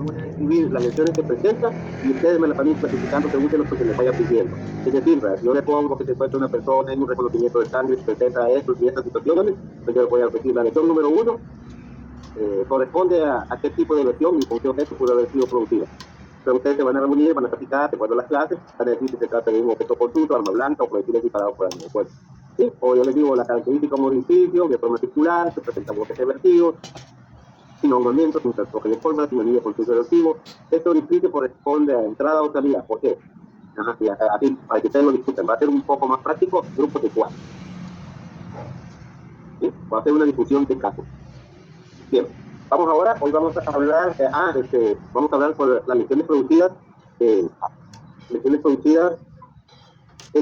voy a escribir las lesiones que presenta y ustedes me las van a ir clasificando según lo que se les vaya pidiendo. Es decir, yo le pongo que se encuentra una persona en un reconocimiento de sangre que presenta estos y estas situaciones, pues yo le voy a decir la lesión número 1 corresponde a qué tipo de lesión y con qué objeto pudo haber sido producida. Pero ustedes se van a reunir, van a platicar, de acuerdo a las clases, van a decir si se trata de un objeto contuso, arma blanca o proyectiles disparados por arma de fuego. ¿Sí? O yo les digo la característica como orificio, de forma articular, se presenta bloques revertidos, sin ahogamiento, sin transporte de forma, sin anillo con sucio erosivo. Este orificio corresponde a entrada o salida. ¿Por qué? Así, para que ustedes lo discuten. Va a ser un poco más práctico, grupo de 4. ¿Sí? Va a ser una discusión de casos. Bien, vamos ahora, hoy vamos a hablar, vamos a hablar sobre las lesiones producidas en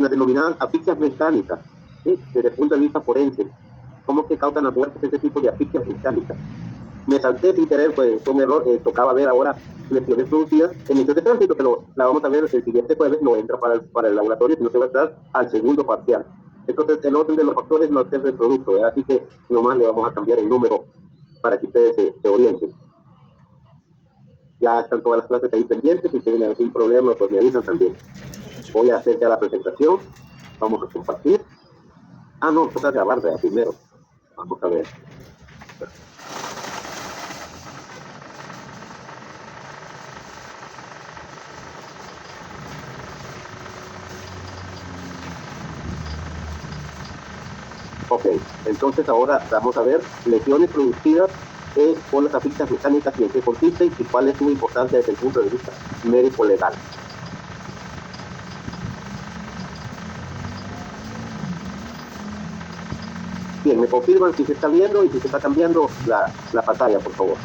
las denominadas asfixias mecánicas, ¿sí? Desde el punto de vista forense. ¿Cómo se causan las muertes de este tipo de asfixias mecánicas? Me salté sin querer, pues fue un error, tocaba ver ahora lesiones producidas en hechos de tránsito, pero la vamos a ver el siguiente jueves, no entra para el laboratorio, sino que va a estar al segundo parcial. Entonces el orden de los factores no es el producto, así que nomás le vamos a cambiar el número para que ustedes se orienten. Ya están todas las clases ahí pendientes, si tienen algún problema, pues me avisan también. Voy a hacer ya la presentación, vamos a compartir. No, pues a grabar primero. Vamos a ver. Ok, entonces ahora vamos a ver lesiones producidas por las asfixias mecánicas y en qué consisten y cuál es su importancia desde el punto de vista médico-legal. Bien, me confirman si se está viendo y si se está cambiando la pantalla, por favor.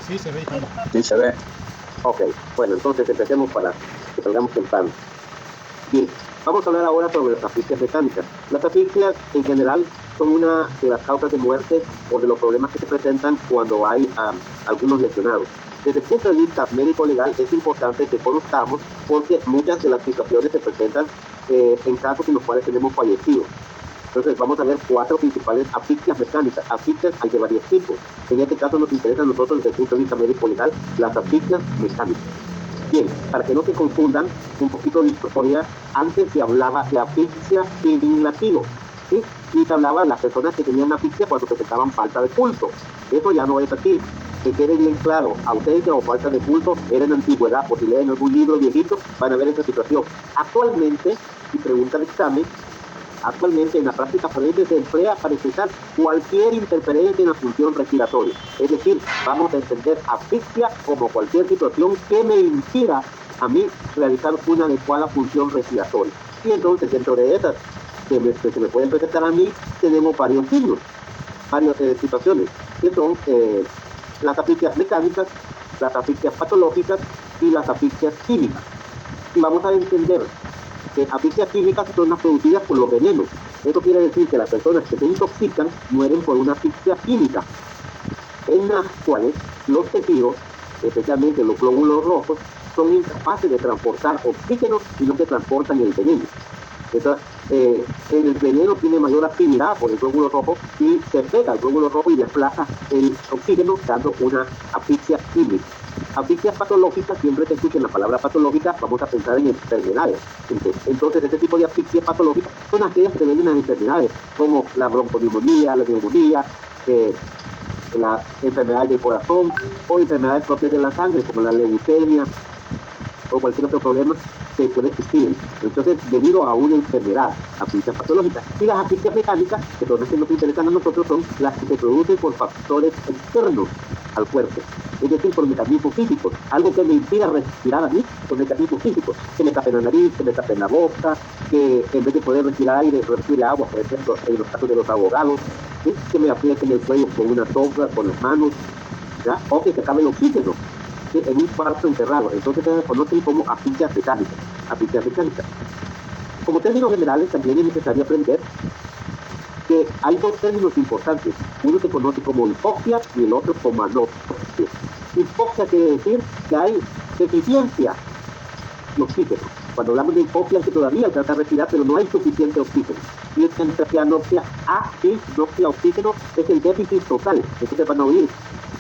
Sí, se ve. Sí, se ve. Ok, bueno, entonces empecemos para que salgamos temprano. Bien, vamos a hablar ahora sobre las asfixias mecánicas. Las asfixias, en general, son una de las causas de muerte o de los problemas que se presentan cuando hay algunos lesionados. Desde el punto de vista médico-legal es importante que conozcamos porque muchas de las situaciones se presentan en casos en los cuales tenemos fallecidos. Entonces vamos a ver 4 principales asfixias mecánicas. Asfixias hay de varios tipos. En este caso nos interesa a nosotros desde el punto de vista médico-legal las asfixias mecánicas. Bien, para que no se confundan, un poquito de historia, antes se hablaba de asfixia sin latido, ¿sí? Y se hablaba de las personas que tenían asfixia cuando presentaban falta de pulso. Eso ya no es así. Que quede bien claro, ausencia o falta de pulso era en antigüedad, por si leen algún libro viejito, van a ver esa situación. Actualmente, si pregunta el examen, actualmente en la práctica forense se emplea para expresar cualquier interferencia en la función respiratoria. Es decir, vamos a entender asfixia como cualquier situación que me impida a mí realizar una adecuada función respiratoria. Y entonces dentro de esas que se me pueden presentar a mí, tenemos varios signos, varias situaciones, que son las asfixias mecánicas, las asfixias patológicas y las asfixias químicas. Y vamos a entender que asfixias químicas son las producidas por los venenos. Eso quiere decir que las personas que se intoxican mueren por una asfixia química, en las cuales los tejidos, especialmente los glóbulos rojos, son incapaces de transportar oxígeno y no que transportan el veneno. Entonces, el veneno tiene mayor afinidad por el glóbulo rojo y se pega al glóbulo rojo y desplaza el oxígeno, dando una asfixia química. Asfixias patológicas, siempre que escuchen la palabra patológica, vamos a pensar en enfermedades. Entonces, este tipo de asfixias patológicas son aquellas que deben a enfermedades, como la bronconeumonía, la neumonía, la enfermedad del corazón o enfermedades propias de la sangre, como la leucemia o cualquier otro problema que puede existir. Entonces, debido a una enfermedad, asfixias patológicas. Y las asfixias mecánicas, que son las que nos interesan a nosotros, son las que se producen por factores externos al cuerpo. Es decir, por mecanismos físicos. Algo que me impida respirar a mí, por mecanismos físicos. Que me tapen la nariz, que me tapen la boca, que en vez de poder respirar aire, respire agua, por ejemplo, en los casos de los ahogados, ¿sí? Que me aprieten el cuello con una soga, con las manos, ¿ya? O que se acabe el oxígeno, ¿sí? En un cuarto encerrado. Entonces se conocen como asfixias mecánicas. Asfixias mecánicas. Como términos generales, también es necesario aprender que hay dos términos importantes. Uno se conoce como hipoxia y el otro como anoxia. Hipoxia quiere decir que hay deficiencia de oxígeno. Cuando hablamos de hipoxia es que todavía alcanza a respirar, pero no hay suficiente oxígeno. Y mientras que anoxia, anoxia, oxígeno, es el déficit total. Entonces van a oír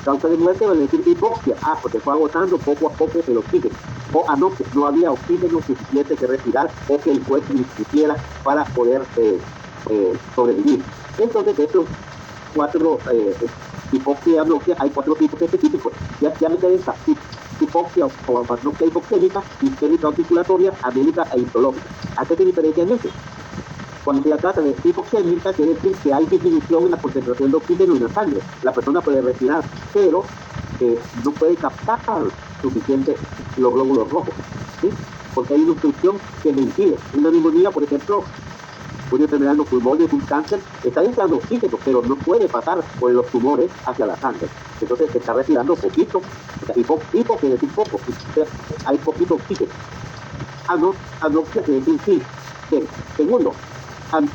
Causa de muerte vale decir hipoxia, porque fue agotando poco a poco el oxígeno. O anoxia, no había oxígeno suficiente que respirar o que el cuerpo insistiera para poder sobrevivir. Entonces, de estos 4 hipoxia y anoxia, hay 4 tipos específicos. Ya me interesa hipoxia o anoxia hipoxémica, isquémica o circulatoria, anémica e histológica. ¿A qué se diferencian eso? Cuando se trata de hipoxémica, quiere decir que hay disminución en la concentración de oxígeno en la sangre. La persona puede respirar, pero no puede captar suficiente los glóbulos rojos, ¿sí? Porque hay una obstrucción que le impide. Una neumonía, por ejemplo, una enfermedad en los pulmones, un cáncer, está entrando oxígeno, pero no puede pasar por los tumores hacia la sangre. Entonces se está respirando poquito. Hipo quiere decir poco, hay poquito oxígeno. Anoxia quiere decir sí. Segundo,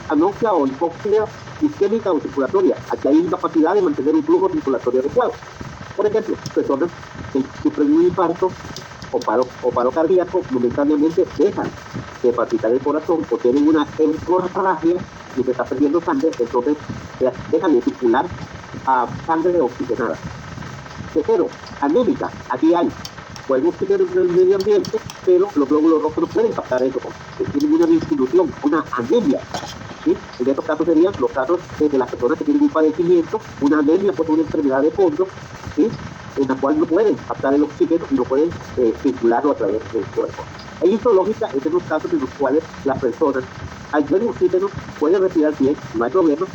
anoxia o hipoxia isquémica o circulatoria. Aquí hay incapacidad de mantener un flujo circulatorio adecuado. Por ejemplo, personas que sufren un infarto o paro cardíaco momentáneamente dejan de palpitar el corazón o tienen una hemorragia y se está perdiendo sangre, entonces dejan de circular a sangre oxigenada. Tercero, anémica. Aquí hay buen oxígeno en el medio ambiente, pero los glóbulos rojos no pueden captar eso. Tienen una disminución, una anemia. ¿Sí? En estos casos serían los casos de las personas que tienen un padecimiento, una anemia por una enfermedad de fondo, ¿sí? En la cual no pueden captar el oxígeno y no pueden circularlo a través del cuerpo. E histológica es en los casos en los cuales las personas al buen oxígeno pueden respirar bien, no hay problema,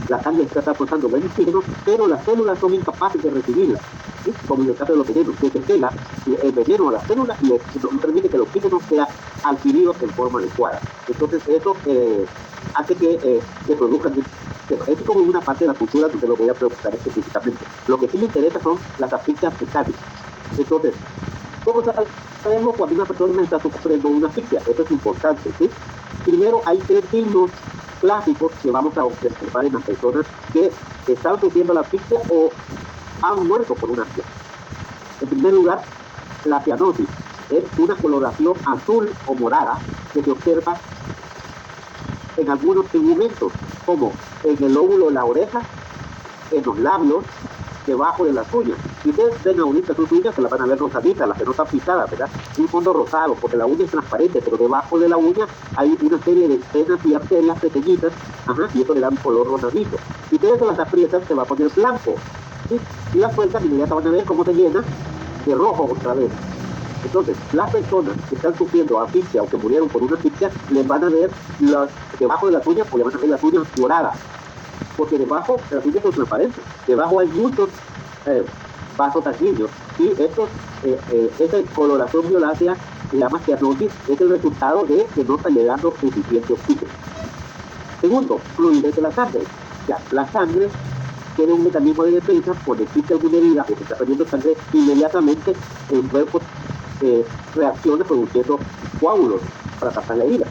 la sangre está transportando buen oxígeno, pero las células son incapaces de recibirla, ¿sí? Como en el caso de los venenos, que se pega el veneno a las células y no permite que el oxígeno sea adquirido en forma adecuada. Entonces eso hace que se produzcan. Esto es como una parte de la cultura donde lo voy a preguntar específicamente. Lo que sí me interesa son las asfixias mecánicas. Entonces, ¿cómo sabemos cuando una persona está sufriendo una asfixia? Eso es importante, ¿sí? Primero, hay 3 signos clásicos que vamos a observar en las personas que están sufriendo la asfixia o han muerto por una asfixia. En primer lugar, la cianosis es una coloración azul o morada que se observa en algunos segmentos, como en el lóbulo de la oreja, en los labios, debajo de las uñas. Si ustedes ven ahorita sus uñas, se las van a ver rosaditas, las que no están pisadas, ¿verdad? Un fondo rosado, porque la uña es transparente, pero debajo de la uña hay una serie de venas y arterias pequeñitas, y eso le da un color rosadito. Si ustedes se las aprietan, se va a poner blanco, ¿sí? Y las sueltan, inmediatamente van a ver cómo se llena de rojo otra vez. Entonces, las personas que están sufriendo asfixia o que murieron por una asfixia, les van a ver debajo de las uñas, o le van a ver las uñas doradas, porque debajo de las uñas son transparentes, debajo hay muchos vasos sanguíneos, y esa coloración violácea se llama cianosis, es el resultado de que no está llegando suficiente oxígeno. Segundo, fluidez de la sangre. Ya, la sangre tiene un mecanismo de defensa, cuando existe alguna herida o se está perdiendo sangre, inmediatamente el cuerpo reacciona produciendo coágulos para tapar la herida.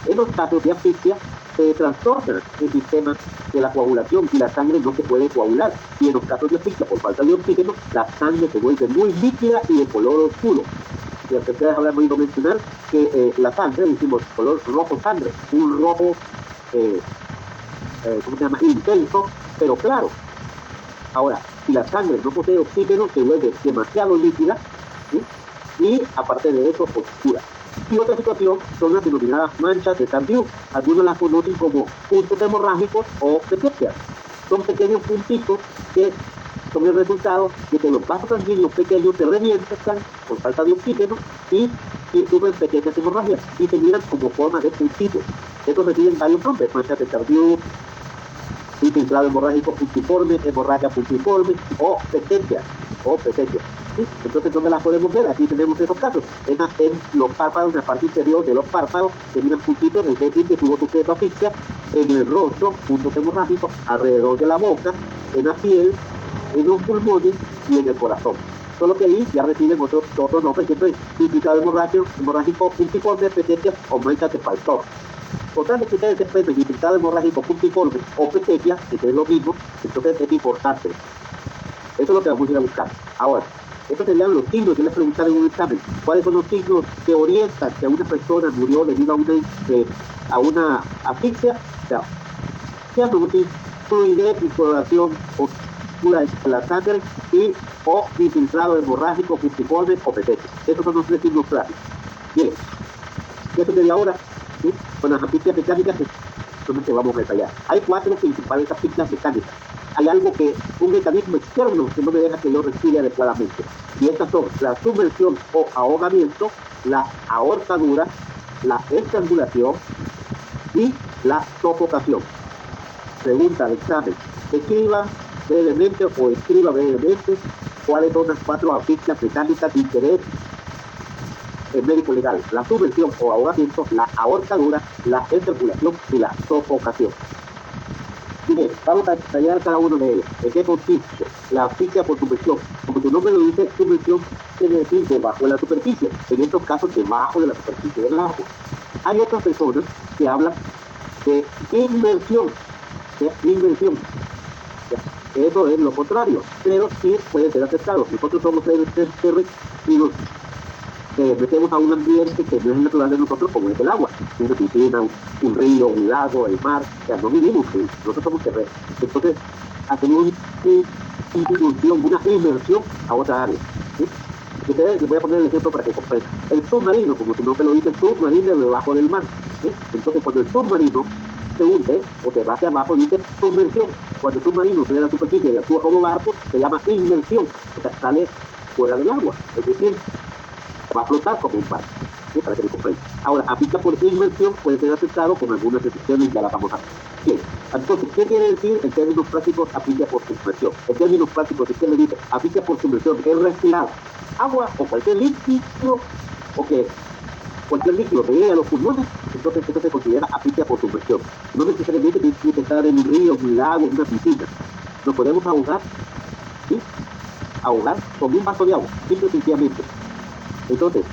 En los casos de asfixia se trastorna el sistema de la coagulación y la sangre no se puede coagular. Y en los casos de asfixia por falta de oxígeno, la sangre se vuelve muy líquida y de color oscuro. Y al que ustedes habrán oído mencionar que la sangre, decimos color rojo sangre, un rojo ¿cómo se llama? Intenso, pero claro. Ahora, si la sangre no posee oxígeno, se vuelve demasiado líquida, ¿sí? Y aparte de eso, oscura. Y otra situación son las denominadas manchas de Tardieu. Algunos las conocen como puntos hemorrágicos o petequias. Son pequeños puntitos que son el resultado de que los vasos sanguíneos pequeños se revientan por falta de oxígeno y sufren pequeñas hemorragias y se miran como forma de puntitos. Estos reciben varios nombres: manchas de Tardieu, infiltrado hemorrágico puntiforme, hemorragia puntiforme o petequia. ¿Sí? Entonces, ¿dónde las podemos ver? Aquí tenemos esos casos. En los párpados, en la parte inferior de los párpados, terminan puntitos, es decir, que tuvo sujeto a asfixia, en el rostro, puntos hemorrágicos, alrededor de la boca, en la piel, en los pulmones y en el corazón. Solo que ahí ya reciben otros nombres, que es infiltrado hemorrágico puntiforme, petequia o manchas de Faltón. Por tanto, que ustedes encuentren infiltrado hemorrágico puntiforme o petequia, que es lo mismo, entonces es importante. Eso es lo que vamos a ir a buscar. Ahora, estos serían los signos que les preguntaron en un examen. ¿Cuáles son los signos que orientan que una persona murió debido a una asfixia? O sea, cianosis, fluidez y coloración pura de la sangre y o infiltrado hemorrágico, fusiforme o petecho. Esos son los tres signos clásicos. Bien, eso sería ahora, ¿sí? Con las asfixias mecánicas son las que vamos a detallar. Hay 4 principales asfixias mecánicas. Hay algo que, un mecanismo externo que no me deja que yo respire adecuadamente. Y estas son la sumersión o ahogamiento, la ahorcadura, la estrangulación y la sofocación. Pregunta de examen. Escriba brevemente cuáles son las 4 asfixias mecánicas de interés médico legal: la sumersión o ahogamiento, la ahorcadura, la estrangulación y la sofocación. Bien, vamos a detallar cada uno de ellos. ¿En qué consiste la asfixia por sumersión? Como su nombre lo dice, sumersión quiere decir debajo de la superficie, en estos casos debajo de la superficie del agua. Hay otras personas que hablan de inmersión, inmersión. Eso es lo contrario, pero sí puede ser aceptado. Nosotros somos seres y nos metemos a un ambiente que no es natural de nosotros, como es el agua, una piscina, un río, un lago, el mar. O sea, no vivimos, nosotros somos terrestres. Entonces hacemos una inmersión a otra área, ¿sí? Les voy a poner el ejemplo para que comprendan. El submarino, como su nombre lo dice, submarino debajo del mar, ¿sí? Entonces cuando el submarino se hunde o se va hacia abajo, dice sumersión. Cuando el submarino sale a la superficie y actúa como barco, se llama inmersión, o sea, sale fuera del agua, es decir, va a flotar como un barco, ¿sí? Para que me comprendan. Ahora, aplica por inmersión, puede ser aceptado con algunas excepciones, ya las vamos a ver. Bien, entonces, ¿qué quiere decir en términos prácticos aplica por sumersión? En términos prácticos, si usted le dice aplica por sumersión, es respirar agua o cualquier líquido, o que cualquier líquido que llegue a los pulmones, entonces esto se considera aplica por sumersión. No necesariamente tiene que estar en un río, un lago, en una piscina. Nos podemos ahogar, ¿sí? Ahogar con un vaso de agua, simple y sencillamente. Entonces,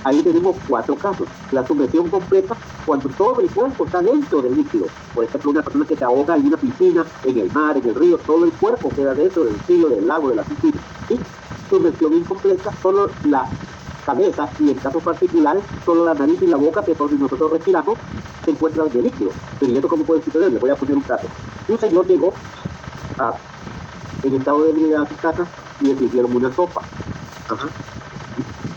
ahí tenemos 4 casos. La sumersión completa, cuando todo el cuerpo está dentro del líquido. Por ejemplo, una persona que se ahoga en una piscina, en el mar, en el río, todo el cuerpo queda dentro del río, del lago, de la piscina. ¿Sí? Sumersión incompleta, solo la cabeza y en casos particulares, solo la nariz y la boca, que es donde nosotros respiramos, se encuentran en el líquido. Pero esto cómo puede suceder, les voy a poner un caso. Un señor llegó en estado de ebriedad a su casa y le sirvieron una sopa. Ajá.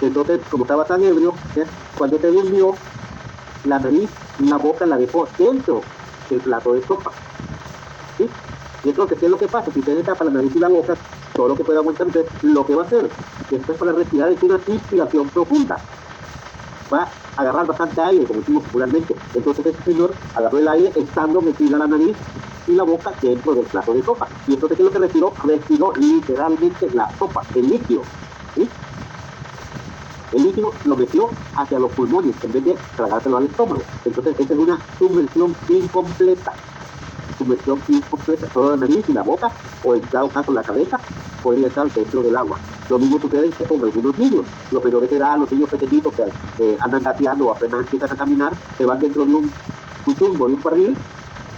Entonces, como estaba tan ebrio, ¿sí? Cuando se durmió, la nariz y la boca la dejó dentro del plato de sopa, ¿sí? Y entonces, ¿qué es lo que pasa? Si usted le tapa la nariz y la boca, todo lo que pueda aguantar, usted lo que va a hacer después para respirar es una inspiración profunda. Va a agarrar bastante aire, como decimos popularmente. Entonces, este señor agarró el aire estando metida la nariz y la boca dentro del plato de sopa. Y entonces, ¿qué es lo que respiró? Respiró literalmente la sopa, el líquido, ¿sí? El líquido lo metió hacia los pulmones en vez de tragárselo al estómago. Entonces, esta es una sumersión incompleta. Sumersión incompleta. Solo la nariz y la boca, o en dado caso la cabeza, podría estar dentro del agua. Lo mismo sucede con algunos niños. Los menores de edad, los niños pequeñitos que andan gateando o apenas empiezan a caminar, se van dentro de un tumbo, de un barril,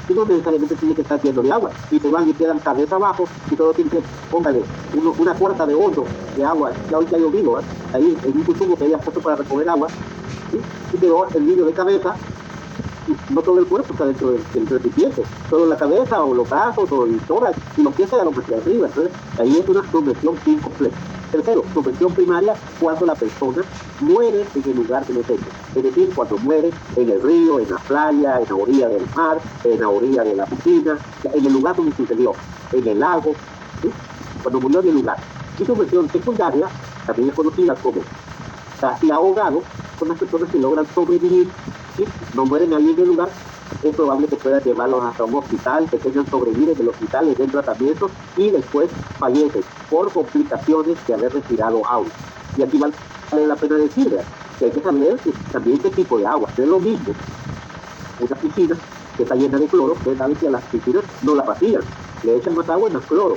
y no necesariamente tiene que estar lleno de agua, y se van y quedan cabeza abajo, y todo tiene que, póngale, una cuarta de hondo de agua, ya hoy que ha llovido, ahí en un tubo que había puesto para recoger agua, ¿sí? Y quedó el niño de cabeza, y no todo el cuerpo está dentro del recipiente, solo la cabeza o los brazos o el tórax, y los pies quedan hacia arriba. Entonces ahí es una sumersión incompleta. Tercero, sumersión primaria, cuando la persona muere en el lugar de los hechos. Es decir, cuando muere en el río, en la playa, en la orilla del mar, en la orilla de la piscina, en el lugar donde sucedió, en el lago, ¿sí? Cuando murió en el lugar. Y sumersión secundaria, también es conocida como casi ahogado, son las personas que logran sobrevivir, ¿sí? No mueren ahí en el lugar. Es probable que pueda llevarlos hasta un hospital, que tengan sobrevivir en el hospital, les den tratamientos y después fallecen por complicaciones de haber respirado agua. Y aquí vale la pena decir que hay que saber también qué tipo de agua. No es lo mismo una piscina que está llena de cloro, que saben que a las piscinas no la vacían, le echan más agua y más cloro,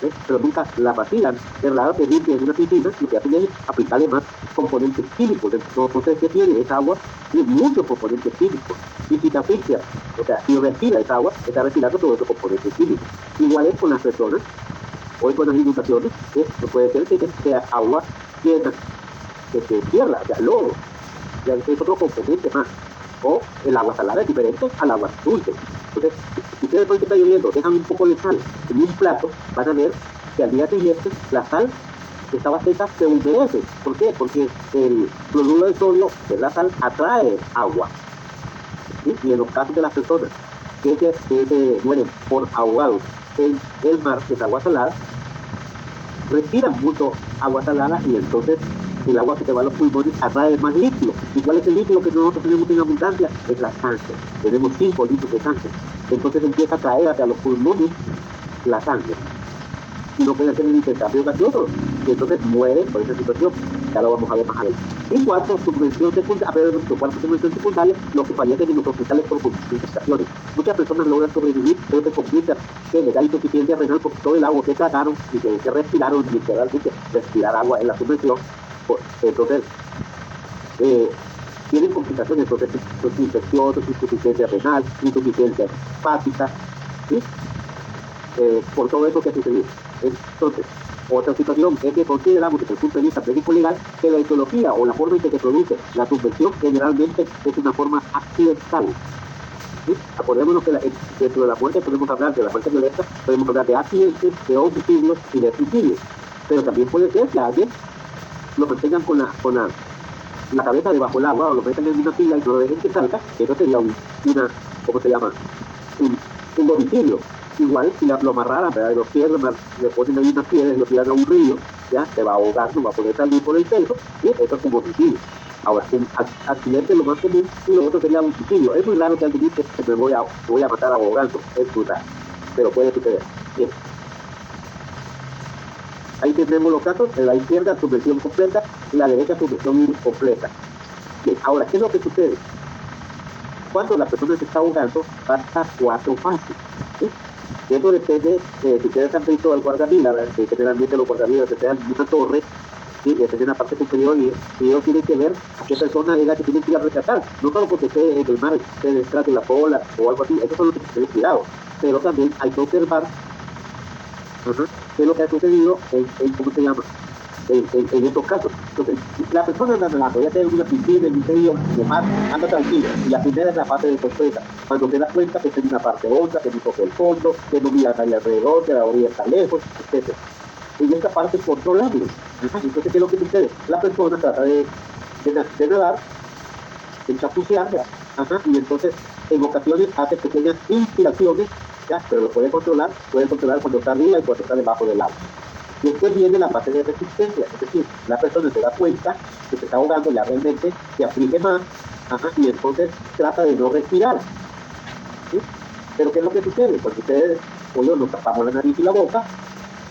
¿sí? Pero nunca la vacían. Es raro que limpien una piscina, lo que hacen es aplicarle más componentes químicos. Entonces, ¿qué tiene esa agua? Tiene muchos componentes químicos. Y si te asfixia, o sea, si respira esa agua, está respirando todos esos componentes químicos. Igual es con las personas, hoy con las inundaciones, no puede ser que sea agua llena de tierra, o sea, lodo, ya es otro componente más. o el agua salada es diferente al agua dulce. Entonces, si ustedes después que está lloviendo dejan un poco de sal en un plato, van a ver que al día siguiente la sal que estaba seca se humedece. ¿Por qué? Porque el cloruro de sodio de la sal atrae agua. ¿Sí? Y en los casos de las personas que se mueren por ahogados en el mar, que es agua salada, respiran mucho agua salada y entonces el agua que te va a los pulmones atrae más líquido. ¿Y cuál es el líquido que nosotros tenemos en abundancia? Es la sangre. Tenemos 5 litros de sangre. Entonces empieza a traer hacia los pulmones la sangre. Y no puede hacer el intercambio gaseoso. Y entonces muere por esa situación. Ya lo vamos a ver más adelante. En cuanto a subvención secundaria, los que fallecen en los hospitales por complicaciones. Muchas personas logran sobrevivir, pero se complica que les da insuficiencia renal porque todo el agua que trataron y que respiraron, literalmente respirar agua en la subvención. Entonces, tienen complicaciones, entonces, infecciones, insuficiencia renal, insuficiencia hepática, ¿sí? Por todo eso que ha sucedido. Entonces, otra situación es que consideramos desde el punto de vista médico-legal que la etiología o la forma en que se produce la subvención generalmente es una forma accidental. ¿Sí? Acordémonos que dentro de la muerte podemos hablar de la muerte violenta, podemos hablar de accidentes, de homicidios y de suicidios. Pero también puede ser que alguien lo mantengan con la cabeza debajo del agua o lo metan en una pila y no lo dejen que salga. Eso sería ¿cómo se llama? Un homicidio. Igual si lo amarraran, ¿verdad? Los pies, le ponen ahí unas piedras y lo tiran a un río, ya se va a ahogar, no va a poder salir por el peso, y eso es un homicidio. Ahora, un accidente es lo más común y lo otro sería un suicidio. Es muy raro que alguien dice que me voy a matar ahogando, es muy raro, pero puede suceder. Bien. Ahí tenemos los casos, en la izquierda subvención completa, y la derecha subvención incompleta. Bien, ahora, ¿qué es lo que sucede? Cuando la persona se está ahogando, pasa 4 fases. ¿Sí? Eso depende, si ustedes han visto al guardavidas, que generalmente los guardavidas se quedan en una torre, ¿sí? Y en la parte superior y ellos tienen que ver a qué persona es la que tienen que ir a rescatar. No solo porque esté en el mar, se detrás de la cola o algo así, eso es lo que se cuidado. Pero también hay que observar qué es lo que ha sucedido ¿cómo se llama? En estos casos. Entonces, la persona anda nadando, ya sea en una piscina, en un río, de mar, anda tranquila. Y la primera es la parte de sorpresa. Cuando te das cuenta que está en una parte honda, que no toca el fondo, que no mira nadie alrededor, que la orilla está lejos, etc. En esta parte es controlable. Entonces, ¿qué es lo que sucede? La persona trata de nadar, de chapucear, y entonces en ocasiones hace pequeñas inspiraciones, ¿ya? Pero lo puede controlar cuando está arriba y cuando está debajo del agua. Y después viene la fase de resistencia, es decir, la persona se da cuenta que se está ahogando, ya realmente se aflige más, y entonces trata de no respirar. ¿Sí? Pero ¿qué es lo que sucede? Pues ustedes o yo nos tapamos la nariz y la boca,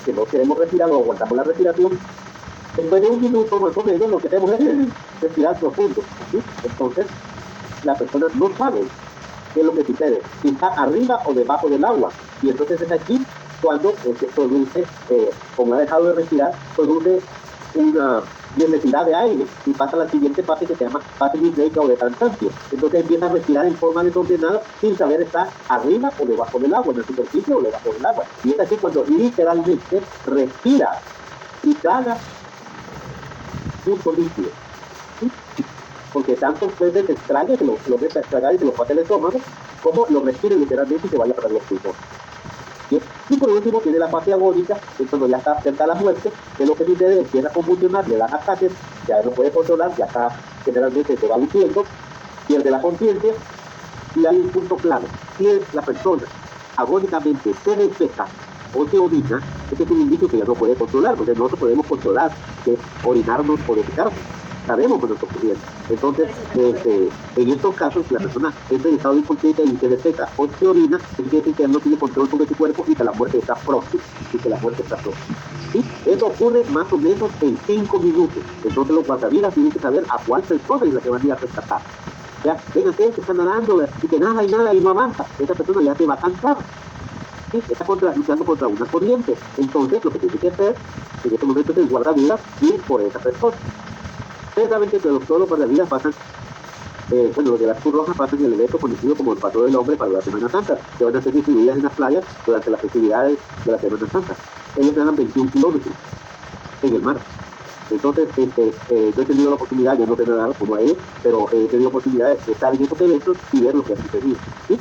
que no queremos respirar o aguantamos la respiración, después de 1 minuto más o menos lo que tenemos es respirar profundo. ¿Sí? Entonces la persona no sabe qué es lo que sucede, si está arriba o debajo del agua, y entonces es aquí cuando se produce, como ha dejado de respirar, produce una necesidad de aire y pasa a la siguiente fase que se llama fase disneica o de cansancio. Entonces empieza a respirar en forma desordenada sin saber estar arriba o debajo del agua, en la superficie o debajo del agua. Y es así cuando literalmente respira y traga un líquido. ¿Sí? Porque tanto puede que extraña que lo meta a extragar y se lo pase al estómago, como lo respire literalmente y se vaya para los pulmones. ¿Sí? Y por último tiene la fase agónica, que cuando ya está cerca de la muerte, que lo que sucede, empieza a convulsionar, le dan ataques, ya no puede controlar, ya está generalmente se va luciendo, pierde la conciencia, y hay un punto claro, si la persona agónicamente se defeca o se orina, ese es un indicio que ya no puede controlar, porque nosotros podemos controlar que orinarnos o defecarnos. Sabemos cuando está ocurriendo. Entonces, en estos casos, si la persona entra en estado de inconsciencia y se defeca o se orina, quiere decir que no tiene control sobre su cuerpo y que la muerte está próxima. ¿Sí? Eso ocurre más o menos en 5 minutos. Entonces los guardavidas tienen que saber a cuál persona es la que van a ir a rescatar. Ya, venga que está nadando y que nada y no avanza. Esa persona ya se va a cansar. ¿Sí? Está luchando contra una corriente. Entonces lo que tiene que hacer en este momento es el guardavidas ir por esa persona. Ciertamente todos los guardavidas pasan, los de la Cruz Roja pasan el evento conocido como el Patrón del Hombre para la Semana Santa, que van a ser distribuidas en las playas durante las festividades de la Semana Santa. Ellos ganan 21 kilómetros en el mar. Entonces, yo he tenido la oportunidad, yo no he nadado como a él, pero he tenido oportunidad de estar en estos eventos y ver lo que ha sucedido, ¿sí?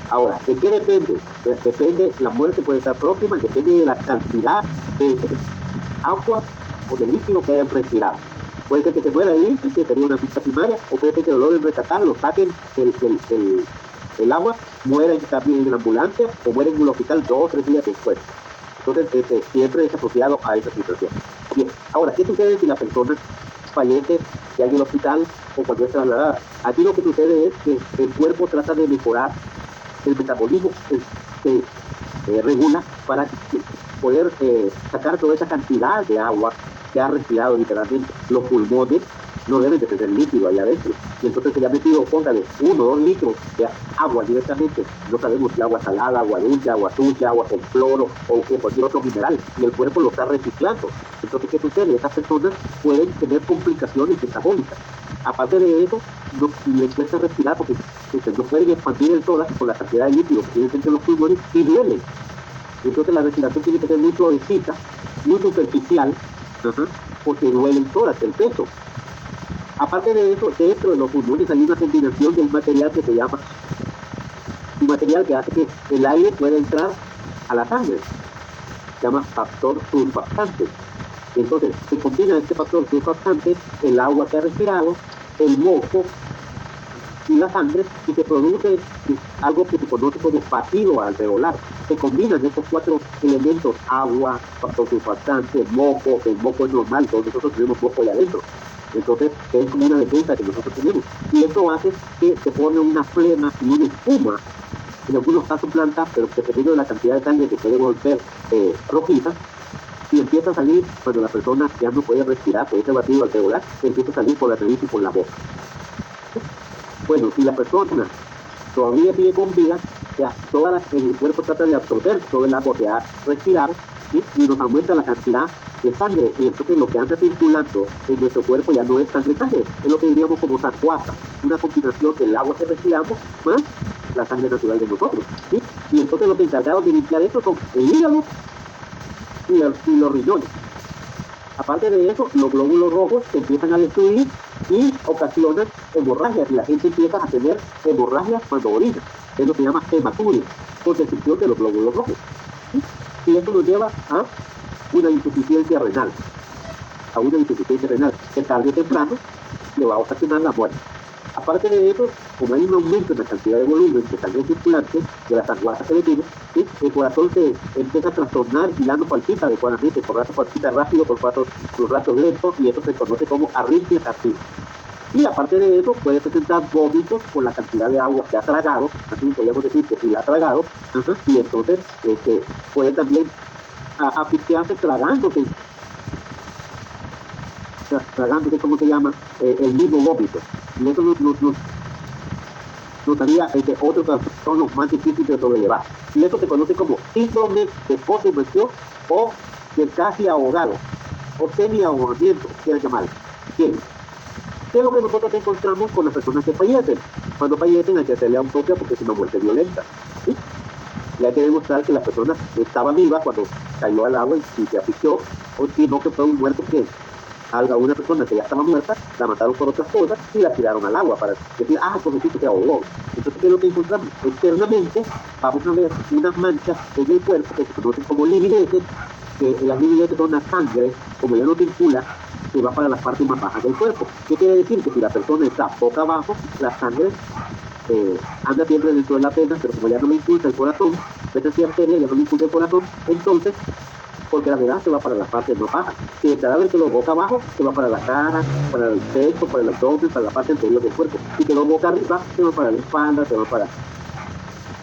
Ahora, ¿de qué depende? Pues depende, la muerte puede estar próxima, depende de la cantidad de agua o de líquido que hayan respirado. Puede ser que se muera ahí, que sería una pista primaria, o puede ser que lo logren rescatar, lo saquen el agua, mueren también en la ambulancia o mueren en un hospital 2 o 3 días después. Entonces, siempre es asociado a esa situación. Bien, ahora, ¿qué sucede si la persona fallece ya en el hospital o cuando es trasladada? Aquí lo que sucede es que el cuerpo trata de mejorar el metabolismo, se regula para poder sacar toda esa cantidad de agua que ha respirado literalmente. Los pulmones no deben de tener líquido allá adentro. Y entonces se le ha metido, póngale, 1 o 2 litros de agua directamente. No sabemos si agua salada, agua dulce, agua sucia, agua con cloro o cualquier otro mineral. Y el cuerpo lo está reciclando. Entonces, ¿qué sucede? Estas personas pueden tener complicaciones metabólicas. Aparte de eso, no les cuesta respirar porque no pueden expandir el tórax por la cantidad de líquido que tienen dentro de los pulmones y duelen. Entonces la respiración tiene que ser muy suavecita, muy superficial, porque duele el tórax, el peso. Aparte de eso, dentro de los pulmones hay una combinación de un material que se llama, un material que hace que el aire pueda entrar a la sangre. Se llama factor surfactante. Entonces, se combina este factor surfactante, el agua que ha respirado, el moco y la sangre, y se produce algo que se conoce como batido alveolar. Se combinan estos 4 elementos: agua, factor surfactante, moco. El moco es normal, todos nosotros tenemos moco allá adentro. Entonces, es como una defensa que nosotros tenemos. Y esto hace que se pone una flema y una espuma, en algunos casos blanca, pero dependiendo de la cantidad de sangre que puede volver rojiza, y empieza a salir cuando la persona ya no puede respirar, por ese batido alveolar, empieza a salir por la nariz y por la boca. Bueno, si la persona todavía sigue con vida, el cuerpo trata de absorber todo el agua que ha respirado, ¿sí? Y nos aumenta la cantidad de sangre, y entonces lo que anda circulando en nuestro cuerpo ya no es sangre, es lo que diríamos como sanguata, una combinación del agua que respiramos más la sangre natural de nosotros, ¿sí? Y entonces los encargados de limpiar esto son el hígado y los riñones. Aparte de eso, los glóbulos rojos se empiezan a destruir y ocasionan hemorragias, y la gente empieza a tener hemorragias cuando orina. Eso se llama hematuria, por destrucción de los glóbulos rojos, ¿sí? Y eso nos lleva a una insuficiencia renal, que tarde o temprano le va a ocasionar la muerte. Aparte de eso, como hay un aumento en la cantidad de volumen de sangre circulante, de las sanguatas que le tiene, ¿sí? El corazón se empieza a trastornar y ya no palpita adecuadamente, por rato palpita rápido, por los ratos lentos, y eso se conoce como arritmia cardíaca. Y aparte de eso, puede presentar vómitos por la cantidad de agua que ha tragado, así podríamos decir que si la ha tragado, y entonces puede también asfixiarse tragándose, ¿cómo se llama? El mismo vómito. Y eso nos haría otros trastornos más difíciles de sobrellevar. Y eso se conoce como síndrome de post-inmersión o de casi ahogado, o semi-ahogamiento, quieran llamarlo. Bien. ¿Qué es lo que nosotros encontramos con las personas que fallecen? Cuando fallecen hay que hacerle autopsia porque es una muerte violenta, ¿sí? Y hay que demostrar que la persona estaba viva cuando cayó al agua y se asfixió, o si no, que fue un muerto que a una persona que ya estaba muerta, la mataron por otras cosas y la tiraron al agua para decir, pobrecito, se ahogó. Entonces, ¿qué es lo que encontramos? Externamente vamos a ver unas manchas en el cuerpo que se conocen como livideces, que las livideces son la sangre, como ya no circula, que va para las partes más bajas del cuerpo. ¿Qué quiere decir? Que si la persona está boca abajo, la sangre anda siempre dentro de la pena, pero como ya no le impulsa el corazón, esa sí arteria, ya no le impulsa el corazón, entonces, porque la verdad se va para las partes más bajas. Si el cadáver quedó boca abajo, se va para la cara, para el pecho, para el abdomen, para la parte anterior del cuerpo. Si quedó boca arriba, se va para la espalda, se va para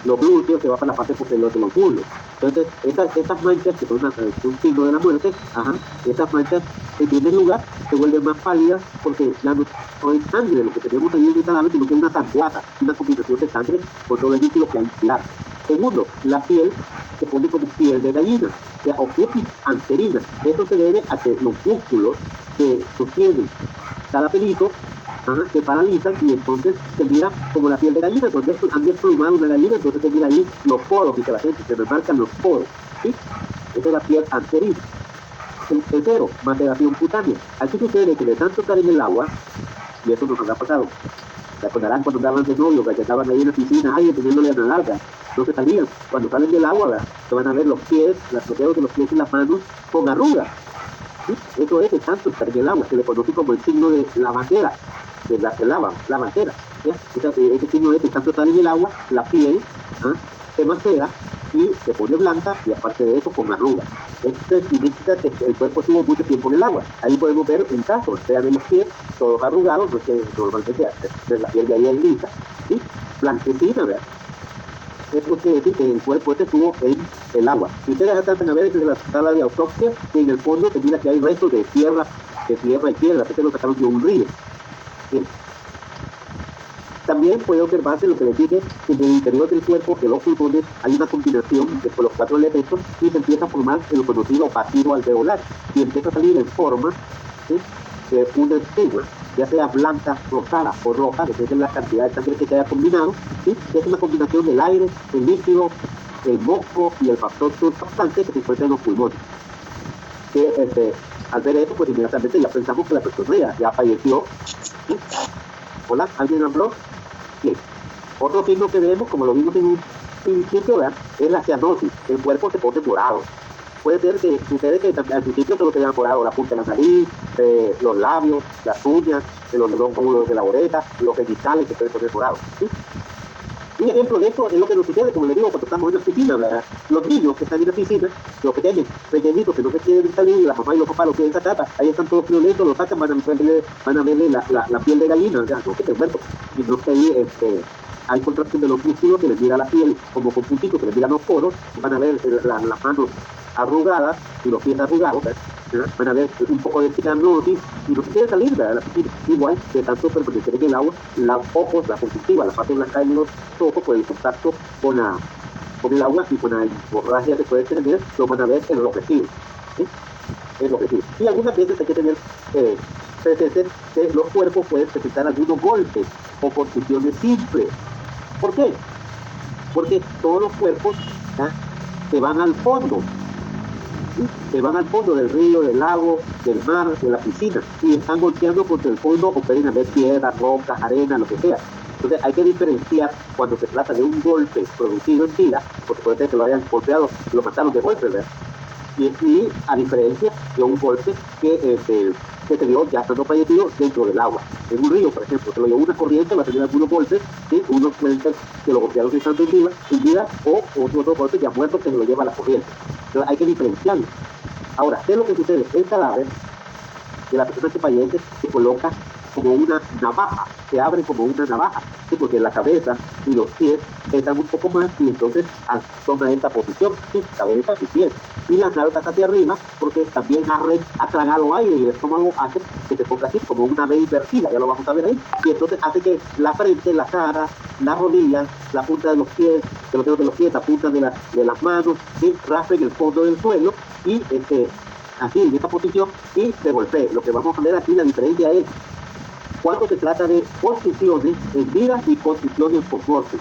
los glúteos, se va para la parte posterior de los muslos. Entonces, estas manchas, que son un signo de la muerte, estas manchas, en primer lugar, se vuelven más pálidas porque ya no es sangre lo que tenemos ahí en el cadáver, sino que es una sanguata, una combinación de sangre con todo el líquido que hay inspirado. Segundo, la piel se pone como piel de gallina, o cutis anterina. Eso se debe a que los músculos que sostienen cada pelito se paralizan y entonces se mira como la piel de gallina. Entonces han desplumado una gallina, entonces se mira ahí los poros, dice la gente, se remarcan los poros, ¿sí? Esa es la piel anterina. El tercero, maceración cutánea. Aquí sucede que de tanto estar en el agua, y eso nos ha pasado, se acordarán cuando andaban de novio, que estaban ahí en la piscina, ay, teniéndole la larga, no se salían. Cuando salen del agua, ¿verdad?, se van a ver los pies, los dedos de los pies y las manos con arrugas. ¿Sí? Eso es de tanto estar en el agua, se le conoce como el signo de la bandera, de la que lavan, la bandera. Ese signo es de tanto estar en el agua, la piel se macera y se pone blanca, y aparte de eso con arrugas. Esto significa que el cuerpo estuvo mucho tiempo en el agua. Ahí podemos ver un caso, vean los pies todos arrugados, porque normalmente la piel de ahí es lisa, ¿sí?, blanquecina, ¿verdad? Eso quiere decir que el cuerpo estuvo en el agua. Si ustedes alcanzan a ver desde la sala de autopsia, que en el fondo se mira que hay restos de tierra y piedra, que lo sacaron de un río. Bien. También puede observarse lo que les dije, que en el interior del cuerpo, de los pulmones, hay una combinación de los 4 elementos y se empieza a formar el conocido vacío alveolar, y empieza a salir en forma, ¿sí?, de una estigma, ya sea blanca, rosada o roja, depende de la cantidad de sangre que se haya combinado, ¿sí?, es una combinación del aire, el líquido, el moco y el factor surfactante que se encuentra en los pulmones. Que al ver eso, pues inmediatamente ya pensamos que la persona ya falleció. ¿Sí? Hola, ¿alguien habló? Sí. Otro signo que vemos, como lo vimos en un principio, ¿verdad?, es la cianosis. El cuerpo se pone morado. Puede ser que sucede que al principio solo se vea morado la punta de la nariz, los labios, las uñas, los lóbulos de la oreja, los genitales se pueden poner morados. ¿Sí? Un ejemplo de esto es lo que nos sucede, como les digo, cuando estamos en la piscina, ¿verdad? Los niños que están en la piscina, los pequeños, pequeñitos que no se quieren salir, la mamá y los papás los quieren sacar, ahí están todos violentos, los sacan, van a verle la piel de gallina, ya, no, que te muerto. Y no sé, ahí hay contracción de los músculos que les mira la piel como con puntitos, que les miran los poros, van a ver las manos arrugadas y los pies arrugados, ¿verdad? Van a ver un poco de cianosis y no se quiere salir, ¿verdad?, de la piscina. Igual, de tanto permanecer en el agua, los ojos, la conjuntiva, la parte blanca de los ojos, por el contacto con el agua y con la hemorragia que puede tener, lo van a ver enrojecido. ¿Sí? Enrojecido. Y algunas veces hay que tener presente que los cuerpos pueden presentar algunos golpes o contusiones simples. ¿Por qué? Porque todos los cuerpos se van al fondo. Se van al fondo del río, del lago, del mar, de la piscina, y están golpeando contra el fondo, o pueden haber piedras, rocas, arena, lo que sea. Entonces hay que diferenciar cuando se trata de un golpe producido en vida, porque puede ser que lo hayan golpeado, lo mataron de golpe, ¿verdad? Y a diferencia de un golpe que se dio ya estando fallecido dentro del agua. En un río, por ejemplo, se lo llevó una corriente, va a tener algunos golpes, ¿sí? Unos pueden ser que lo golpearon estando en vida, o otro golpe ya muerto que se lo lleva a la corriente. Entonces hay que diferenciarlo. Ahora, ¿qué es lo que sucede? El cadáver de la persona que fallece se coloca como una navaja, se abre como una navaja, ¿sí? Porque la cabeza y los pies pesan un poco más y entonces toma esta posición, ¿sí? Cabeza y pies. Y las nalgas hacia arriba, porque también ha tragado aire y el estómago hace que se ponga así, como una B invertida, ya lo vamos a ver ahí. Y entonces hace que la frente, la cara, las rodillas, la punta de los pies, de los dedos de los pies, la punta de las manos, ¿sí?, raspen el fondo del suelo y así en esta posición y se golpee. Lo que vamos a ver aquí, la diferencia es cuando se trata de contusiones en vida y contusiones por muerte.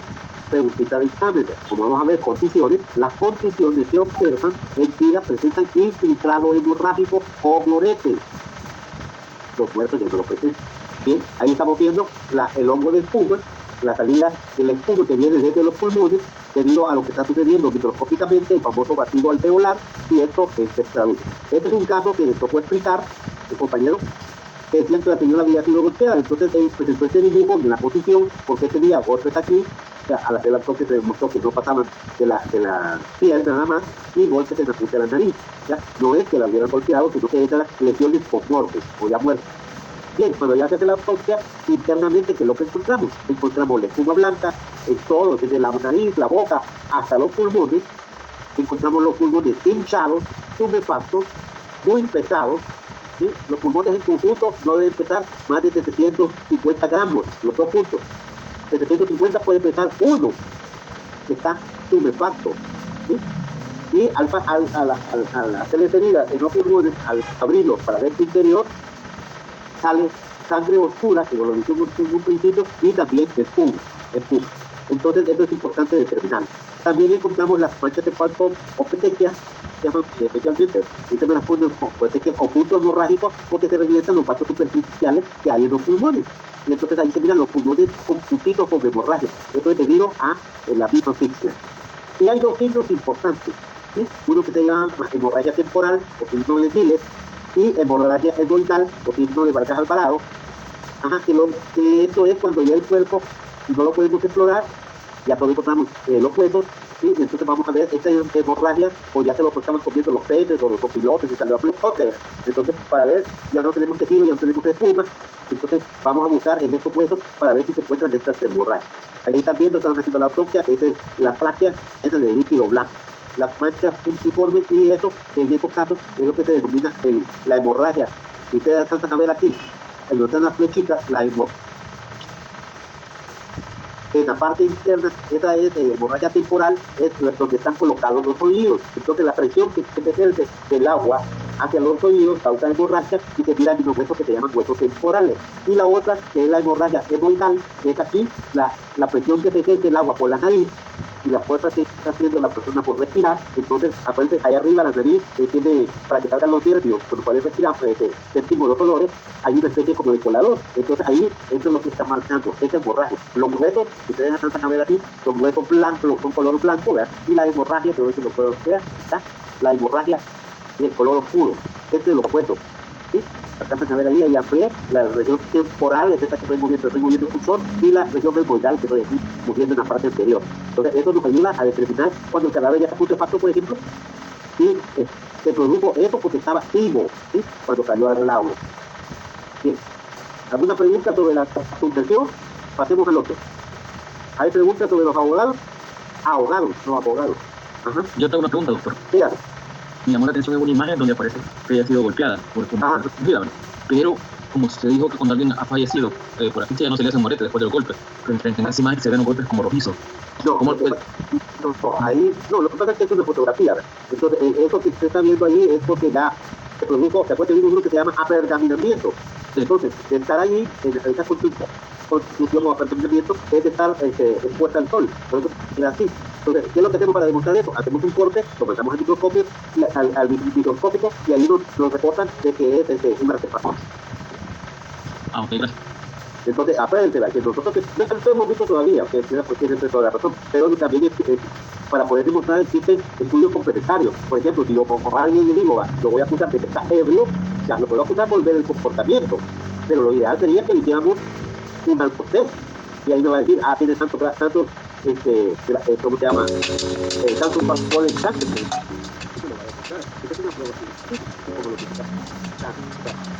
Preguntita de examen, como vamos a ver contusiones, las contusiones se observan en vida presentan infiltrado hemorrágico o florete. Los muertos ya no lo presentan. Bien, ahí estamos viendo el hongo de espuma, la salida del espuma que viene desde los pulmones debido a lo que está sucediendo microscópicamente, el famoso vacío alveolar, y esto es extraduce. Este es un caso que les tocó explicar el compañero, que decían que la señora había sido golpeada. Entonces él presentó este dibujo en la posición, porque ese día golpes aquí, o sea, al hacer la toque se demostró que no pasaban de la piel nada más, y golpes en la punta de la nariz. ¿Ya? No es que la hubieran golpeado, sino que eran lesiones post-mortem, o ya muerto. Bien, cuando ya se hace la autopsia, internamente, ¿qué es lo que encontramos? Encontramos la espuma blanca en todo, desde la nariz, la boca, hasta los pulmones. Encontramos los pulmones hinchados, tumefactos, muy pesados. ¿Sí? Los pulmones en conjunto no deben pesar más de 750 gramos, los dos puntos. 750 puede pesar uno, que está tumefacto. ¿Sí? Y al hacerle heridas en los pulmones, al abrirlos para ver su interior, sale sangre oscura, como lo dijimos en un principio, y también espuma. Entonces, eso es importante determinar. También encontramos las manchas de Falcón o petequias, se llaman especialmente, y también las ponen como petequias o puntos hemorrágicos, porque se revientan los vasos superficiales que hay en los pulmones. Y entonces ahí se miran los pulmones con puntitos con hemorragia. Esto es debido a la asfixia. Y hay dos signos importantes, ¿sí? Uno que se llama hemorragia temporal o signo de Giles, y hemorragia endodontal o signo de Vargas Alvarado. Que esto es cuando ya el cuerpo no lo podemos explorar, ya solo encontramos los huesos, ¿sí? Y entonces vamos a ver esta hemorragia, o ya se lo estamos comiendo los peces o los copilotes y salió a flotante. Entonces, para ver, ya no tenemos tejido, ya no tenemos espuma, entonces vamos a buscar en estos huesos para ver si se encuentran estas hemorragias. Ahí están viendo, están haciendo la autopsia, esa es la plaquia, esa es el líquido blanco. Las manchas puntiformes y eso, en estos casos, es lo que se denomina la hemorragia. Si ustedes alcanzan a ver aquí, en donde están las flechitas, la hemorragia. En la parte interna, esa es hemorragia temporal, es donde están colocados los oídos. Entonces la presión que se ejerce del agua hacia los oídos causa hemorragia y se tiran los huesos que se llaman huesos temporales. Y la otra, que es la hemorragia endodontal, es aquí la presión que se ejerce el agua por la nariz y la fuerza que está haciendo la persona por respirar. Entonces, aparece ahí arriba la nariz, tiene, para que salgan los nervios con los cuales respiramos, sentimos los olores, hay una especie como de colador. Entonces ahí, eso es lo que está marcando, esa hemorragia. Los huesos, si ustedes alcanzan a ver aquí, son huesos blancos, son color blanco, ¿verdad? Y la hemorragia, que si lo puedo ver, ¿verdad? La hemorragia de color oscuro, este es los huesos, ¿sí? Alcanzan a ver ahí, ahí afuera, la región temporal es esta que estoy moviendo el cursor, y la región verboidal que estoy aquí moviendo en la parte anterior. Entonces, eso nos ayuda a determinar cuando el cadáver ya está putrefacto, por ejemplo, y se produjo eso porque estaba vivo, ¿sí? Cuando cayó al agua. Bien. ¿Alguna pregunta sobre la sumersión? Pasemos al otro. ¿Hay preguntas sobre los ahogados? Ahogados, no abogados. Ajá. Yo tengo una pregunta, doctor. Dígame. Me llamó la atención en una imagen donde aparece que haya sido golpeada por vida, pero como se dijo que cuando alguien ha fallecido por asfixia ya no se le hace un morete después del golpe, pero en esa imagen se ven los golpes como rojizos. No, ahí, no, lo que pasa es que es una fotografía, ¿verdad? Entonces, eso que usted está viendo ahí es porque ya se produjo, se puede tener un grupo que se llama apergaminamiento. Entonces, de estar ahí, en esa constitución o apergaminamiento, es de estar expuesta al sol. Entonces, es así. Entonces, ¿qué es lo que hacemos para demostrar eso? Hacemos un corte, lo metamos al microscopio, al microscópico, y ahí nos reportan de que es un artefacto. Ok, gracias. Entonces, aparte, que nosotros no hemos visto todavía, que tiene toda la razón, pero también para poder demostrar existen estudios complementarios. Por ejemplo, si yo pongo a alguien y digo, lo voy a acusar de que está ebrio, ya lo puedo acusar por ver el comportamiento, pero lo ideal sería que le hiciéramos un alcohol, y ahí nos va a decir, tiene tanto, ¿cómo se llama? Tanto un pastor en sangre. Eso lo va a demostrar. Esa es una prueba como lo que está.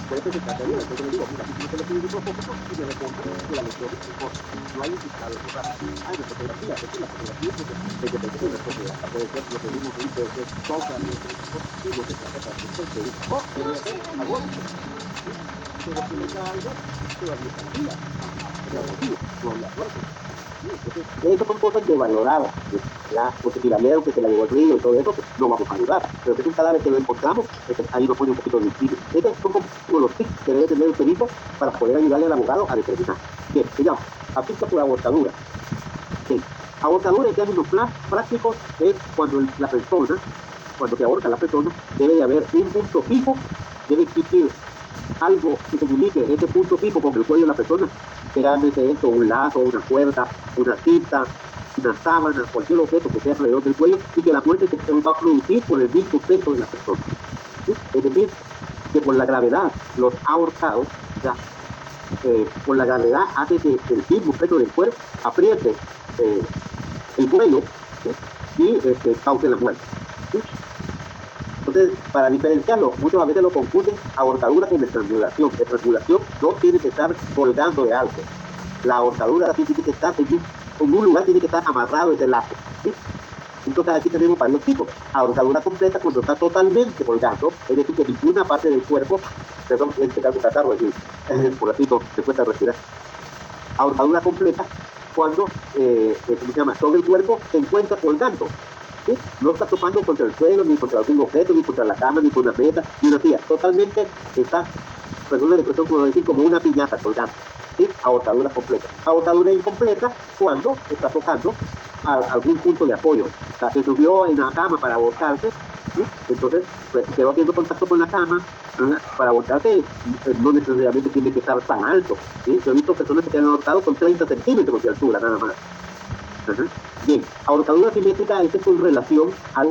Por eso se trataría, entonces le digo, mira, si no se le pide un microscopio, y le respondo que la lesión no hay indicado de borrar. Hay una fotografía, es que la fotografía es de que te una fotografía, puede ser lo que vimos ahí, puede ser toca, y lo que se trata de esto, que es, debe ser agónico. Pero si le da algo, todavía está fría, no había fuerte. Esas son cosas de valorar, porque si la miedo que se la llevó el río y todo eso, pues no vamos a ayudar. Pero si es un cadáver que lo encontramos, ahí nos pone un poquito difícil. Estos son como los tips que debe tener el perito para poder ayudarle al abogado a determinar. Bien, digamos, asfixia por abortadura. Sí. Abortadura en términos prácticos es cuando la persona, cuando se aborta la persona, debe de haber un punto fijo, debe existir algo que comunique ese punto fijo con el cuello de la persona, quedándose esto, un lazo, una cuerda, una cinta, una sábana, cualquier objeto que sea alrededor del cuello, y que la muerte se va a producir por el mismo peso de la persona. ¿Sí? Es decir, que por la gravedad, los ahorcados, por la gravedad hace que el mismo peso del cuerpo apriete el cuello, ¿sí? Y cause la muerte. ¿Sí? Entonces, para diferenciarlo, muchas veces lo confunden ahorcadura con estrangulación. Estrangulación no tiene que estar colgando de algo. La ahorcadura sí tiene que estar en un lugar, tiene que estar amarrado ese lazo. ¿Sí? Entonces aquí tenemos varios tipos. Ahorcadura completa cuando está totalmente colgando, es decir, que ninguna parte del cuerpo, perdón, en este caso catarro, es decir, por así se cuesta respirar. Ahorcadura completa cuando, ¿cómo se llama? Todo el cuerpo se encuentra colgando. ¿Sí? No está topando contra el suelo, ni contra algún objeto, ni contra la cama, ni con la mesa, ni una silla. Totalmente está, perdón la expresión, como decir, como una piñata colgando. ¿sí? Abortadura completa. Abortadura incompleta cuando está tocando algún punto de apoyo. O sea, se subió en la cama para abortarse, ¿sí? Entonces pues, quedó haciendo contacto con la cama, ¿no? Para abortarse no necesariamente tiene que estar tan alto, ¿sí? Yo he visto personas que se han abortado con 30 centímetros de altura nada más. Bien, abortadura simétrica es con relación al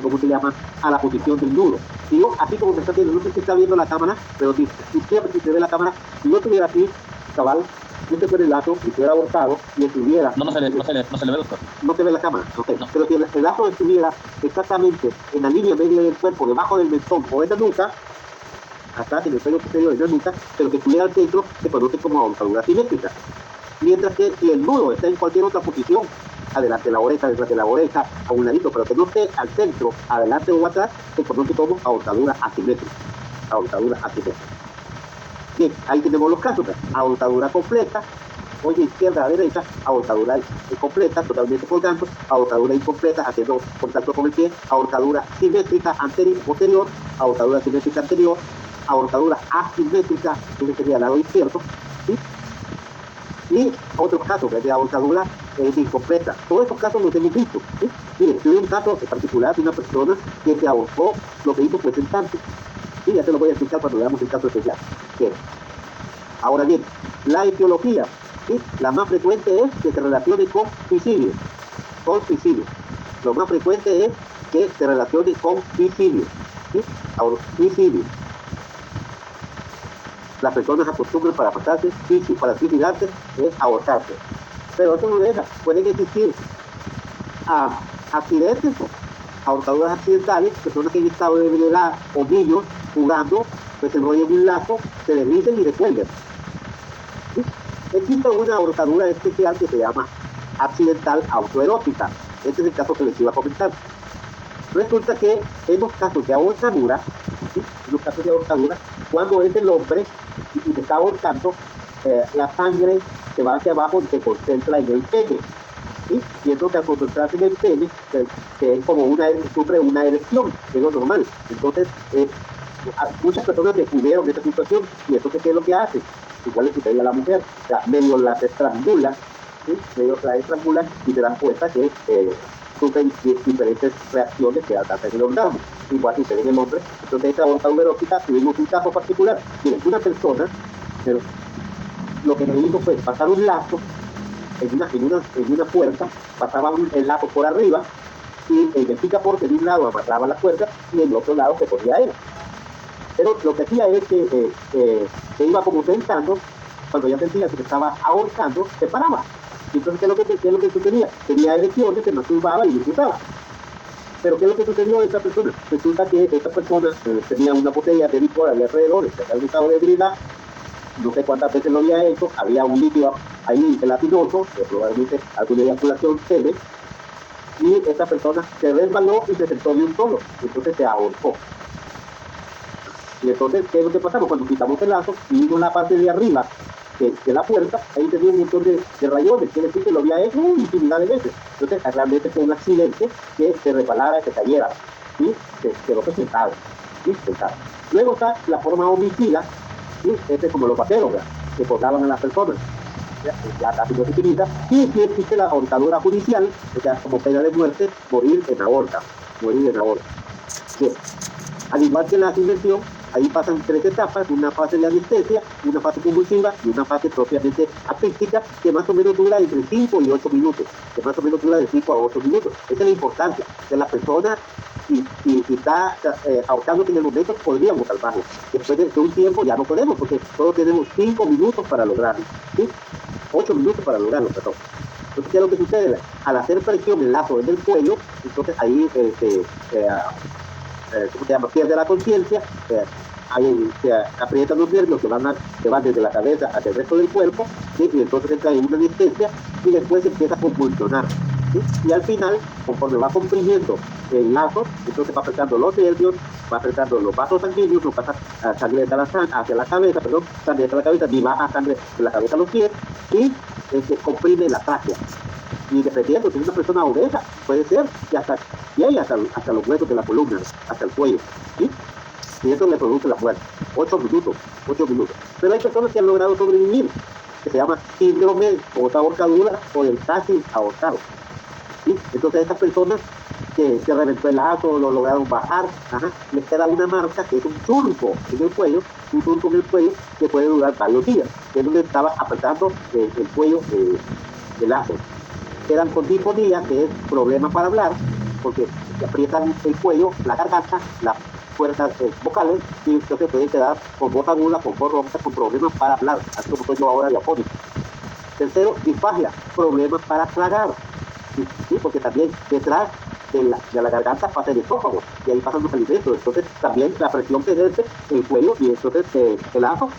¿cómo se llama? A la posición del nudo. Digo, así como se está viendo, no sé si está viendo la cámara, pero si se ve la cámara, si no estuviera aquí, cabal, yo se pone el lazo y estuviera abortado y estuviera... No se le ve, doctor. No se ve la cámara, ok. No. Pero si el lazo estuviera exactamente en la línea media del cuerpo, debajo del mentón o en la nuca, acá en el pelo superior de la nuca, pero que estuviera al centro, se conoce como abortadura simétrica. Mientras que si el nudo está en cualquier otra posición, adelante de la oreja, detrás de la oreja, a un ladito, pero que no esté al centro, adelante o atrás, se conoce como abortadura asimétrica. Abortadura asimétrica. Bien, ahí tenemos los casos. Abortadura completa, oye, izquierda a derecha, abortadura completa, totalmente colgando, abortadura incompleta, haciendo contacto con el pie, abortadura simétrica anterior, posterior, abortadura simétrica anterior, abortadura asimétrica, que sería al lado izquierdo, ¿sí? Y otro caso, que es de abortadura incompleta. Todos estos casos los hemos visto, ¿sí? Miren, tuve un caso en particular de una persona que se abortó, lo que hizo fue sentarse. Sí, ya se lo voy a explicar cuando veamos el caso especial. Bien. Ahora bien, la etiología, ¿sí? La más frecuente es que se relacione con suicidio. Con suicidio. Lo más frecuente es que se relacione con suicidio. ¿Sí? Ahora, suicidio. Las personas acostumbran para matarse, para suicidarse, es abortarse. Pero eso no deja, pueden existir accidentes, abortaduras accidentales, personas que en estado de debilidad o niños jugando, pues se enrollan un lazo, se deslizan y resuelven. ¿Sí? Existe una abortadura especial que se llama accidental autoerótica. Este es el caso que les iba a comentar. Resulta que en los casos de abortadura, ¿sí? En los casos de abortadura, cuando es el hombre y se está abortando, la sangre se va hacia abajo y se concentra en el pene, ¿sí? Y entonces al concentrarse en el pene, que es como sufre una erección, que es lo normal. Entonces, muchas personas descubrieron esta situación, y entonces ¿qué es lo que hace? Igual le sucede a la mujer, o sea, medio la estrangula, ¿sí? Medio la estrangula y se dan cuenta que sufren diferentes reacciones que alcanzan el orgasmo. Igual sucede en el hombre. Entonces, esa abortadura erótica, tuvimos un caso particular. Miren, una persona, pero lo que me hizo fue pasar un lazo en una puerta, pasaba el lazo por arriba, y en el picaporte de un lado amarraba la puerta y en el otro lado se ponía él. Pero lo que hacía es que se iba como sentando, cuando ya sentía que se estaba ahorcando, se paraba. Entonces, ¿qué es lo que sucedía? Tenía erecciones, se masturbaba y disfrutaba. Pero ¿qué es lo que sucedió a esta persona? Resulta que esta persona tenía una botella de licor alrededor, estaba en estado de debilidad, no sé cuántas veces lo había hecho, había un líquido ahí gelatinoso, que probablemente alguna eyaculación leve, y esta persona se resbaló y se sentó de un solo, entonces se ahorcó. Y entonces, ¿qué es lo que pasamos? Cuando quitamos el lazo, y vimos la parte de arriba de la puerta, ahí tenía un montón de rayones, quiere decir que lo había hecho infinidad de veces. Entonces, realmente fue un accidente que se resbalara, que cayera, y se quedó sentado, ¿sí? Sentado. Luego está la forma homicida, ¿sí? Este es como los vaqueros, ¿verdad? Que colgaban a las personas, ya casi no se utiliza, y sí existe la ahorcadura judicial, o sea, como pena de muerte, morir en aborta. Bien. Al igual que la asinvención, ahí pasan 3 etapas, una fase de anestesia, una fase convulsiva y una fase propiamente asfíctica, que más o menos dura entre 5 y 8 minutos, que más o menos dura de 5 a 8 minutos. Esa es la importancia de la persona, si está ahorcándose en el momento, podríamos salvarlo. Después de un tiempo ya no podemos, porque solo tenemos 5 minutos para lograrlo, ¿sí? 8 minutos para lograrlo, perdón. Entonces, ¿qué es lo que sucede? Al hacer presión en el lazo en el cuello, entonces ahí ¿cómo se llama? Pierde la conciencia, ahí se aprietan los nervios que van desde la cabeza hacia el resto del cuerpo, ¿sí? Y entonces entra en una anestesia y después empieza a convulsionar, ¿sí? Y al final, conforme va comprimiendo el lazo, entonces va apretando los nervios, va apretando los vasos sanguíneos, no pasa sangre hacia la cabeza, sangre hacia la cabeza, ni baja sangre de la cabeza a los pies, y comprime la tráquea. Y dependiendo, si es una persona obesa, puede ser, y hasta los huesos de la columna, hasta el cuello, ¿sí? y eso le produce la muerte. 8 minutos. Pero hay personas que han logrado sobrevivir, que se llama síndrome o ahorcadura o del casi ahorcado. ¿Sí? Entonces estas personas que se reventó el lazo, lo lograron bajar, les queda una marca que es un surco en el cuello, que puede durar varios días, que es donde estaba apretando el cuello del lazo. Quedan con disfonía, que es problema para hablar, porque se aprietan el cuello, la garganta, las fuerzas vocales, y entonces pueden quedar con voz aguda, con voz ronca, con problemas para hablar, así como estoy yo ahora diafónico. Tercero, disfagia, problemas para tragar, ¿sí? Porque también detrás de la garganta pasa el esófago, y ahí pasan los alimentos, entonces también la presión que ejerce el cuello, y entonces el lazo,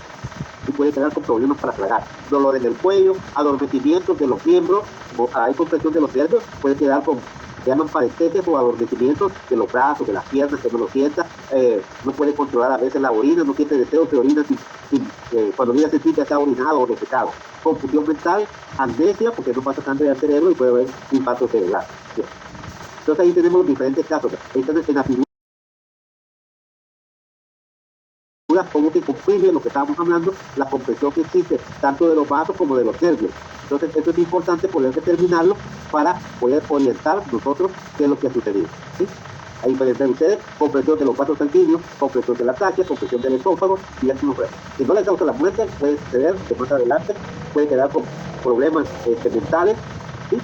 y puede quedar con problemas para tragar. Dolor en el cuello, adormecimientos de los miembros, o hay compresión de los nervios, puede quedar con, se llaman parestesias o adormecimientos de los brazos, de las piernas, que no lo sienta, no puede controlar a veces la orina, no siente deseo de orina cuando mira se siente que ha orinado o defecado. Confusión mental, amnesia, porque no pasa sangre al cerebro y puede haber impacto cerebral. Bien. Entonces ahí tenemos los diferentes casos. Entonces en la figura, cómo se comprime lo que estábamos hablando, la compresión que existe tanto de los vasos como de los nervios. Entonces esto es importante poder determinarlo para poder orientar nosotros qué es lo que ha sucedido, ¿sí? Ahí pueden ver ustedes compresión de los vasos sanguíneos, compresión de la tráquea, compresión del esófago y así no puede. Si no le causa la muerte, puede suceder que más adelante puede quedar con problemas mentales, ¿sí?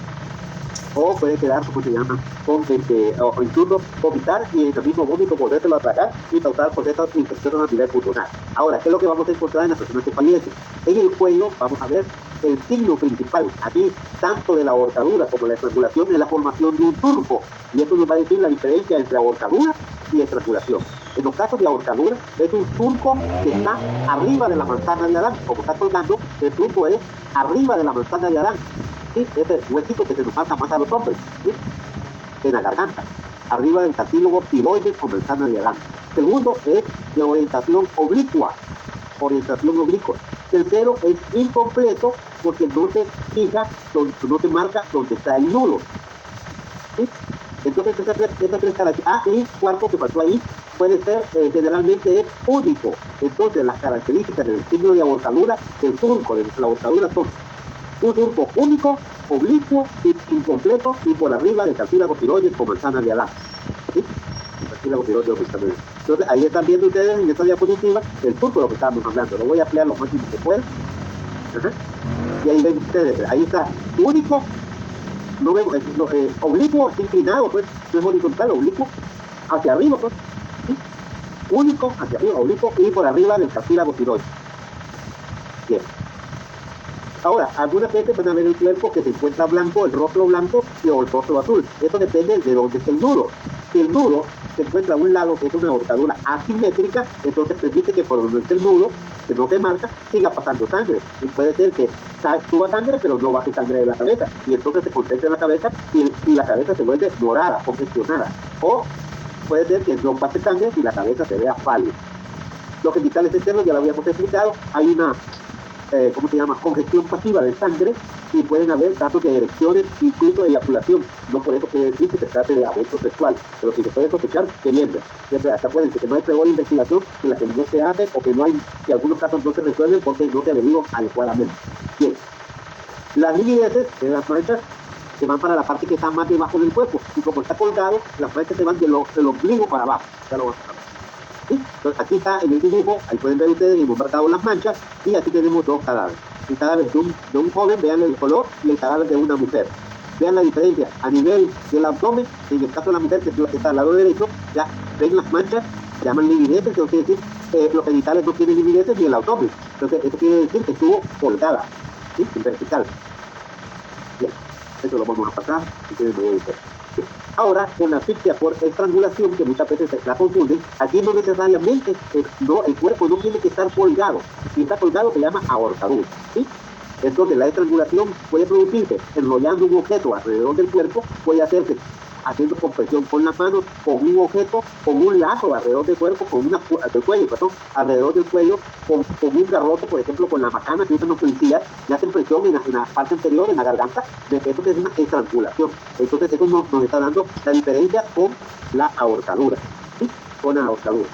O puede quedar, como se llama, con o incluso vomitar y el mismo vómito podérselo atracar y causar estas infecciones a nivel pulmonar. Ahora, ¿qué es lo que vamos a encontrar en las personas que fallecen? En el cuello vamos a ver el signo principal, aquí, tanto de la ahorcadura como la estrangulación, es la formación de un surco, y esto nos va a decir la diferencia entre ahorcadura y estrangulación. En los casos de ahorcadura, es un surco que está arriba de la manzana de Adán, como está colgando, el surco es arriba de la manzana de Adán. ¿Sí? Ese huesito que se nos pasa más a los hombres, ¿sí? En la garganta, arriba del cartílago tiroides o manzana de Adán. Segundo es de orientación oblicua. Tercero es incompleto porque no se fija, no se marca donde está el nudo. ¿Sí? Entonces esa tres características. Y cuarto que pasó ahí puede ser, generalmente es único. Entonces las características del signo de ahorcadura, del surco de la ahorcadura son un surco único, oblicuo, incompleto y por arriba del cartílago tiroides o manzana de Adán. ¿Sí? El cartílago tiroides o manzana de Adán. Entonces ahí están viendo ustedes en esta diapositiva el surco de lo que estábamos hablando. Lo voy a ampliar lo máximo que pueda. Y ahí ven ustedes, ahí está único, no vemos, oblicuo, inclinado, pues, no es horizontal, oblicuo, hacia arriba, pues, ¿sí? Único, hacia arriba, oblicuo y por arriba del cartílago tiroides. Bien. Ahora, algunas veces van a ver el cuerpo que se encuentra blanco, el rostro blanco o el rostro azul. Eso depende de dónde es el nudo. Si el nudo se encuentra a un lado, que es una ahorcadura asimétrica, entonces permite que por donde esté el nudo, que no se marca, siga pasando sangre. Y puede ser que suba sangre, pero no baje sangre de la cabeza. Y entonces se concentra en la cabeza y la cabeza se vuelve morada, congestionada. O puede ser que no pase sangre y la cabeza se vea pálida. Los genitales externos ya lo habíamos explicado. Hay una ¿cómo se llama? Congestión pasiva de sangre y pueden haber casos de erecciones, incluso de eyaculación. No por eso quiere decir que se trate de abuso sexual, pero si se puede sospechar, que mientras. Hasta pueden decir que no hay peor investigación que la que no se hace o que no hay, que algunos casos no se resuelven porque no se averiguan adecuadamente. Bien. Las livideces, las manchas, se van para la parte que está más debajo del cuerpo y como está colgado, las manchas se van del ombligo para abajo. Ya lo van a ver. ¿Sí? Entonces aquí está en el dibujo, ahí pueden ver ustedes, hemos marcado las manchas y aquí tenemos dos cadáveres. El cadáver de un joven, vean el color, y el cadáver de una mujer. Vean la diferencia a nivel del abdomen, en el caso de la mujer que está al lado derecho, ya ven las manchas, se llaman livideces, que quiere decir los genitales no tienen livideces ni el abdomen. Entonces eso quiere decir que estuvo colgada, ¿sí? En vertical. Bien, eso lo vamos a pasar si quieren ver. Ahora, con la asfixia por estrangulación, que muchas veces se la confunden, aquí no necesariamente, el cuerpo no tiene que estar colgado. Si está colgado se llama ahorcadura, ¿sí? Entonces la estrangulación puede producirse enrollando un objeto alrededor del cuerpo, puede hacerse haciendo compresión con las manos, con un objeto, con un lazo alrededor del cuerpo, alrededor del cuello, con un garrote, por ejemplo, con la macana que usan los policías, y hacen presión en la parte anterior, en la garganta, de que eso es una estrangulación. Entonces eso nos está dando la diferencia con la ahorcadura, ¿sí? Con la ahorcadura.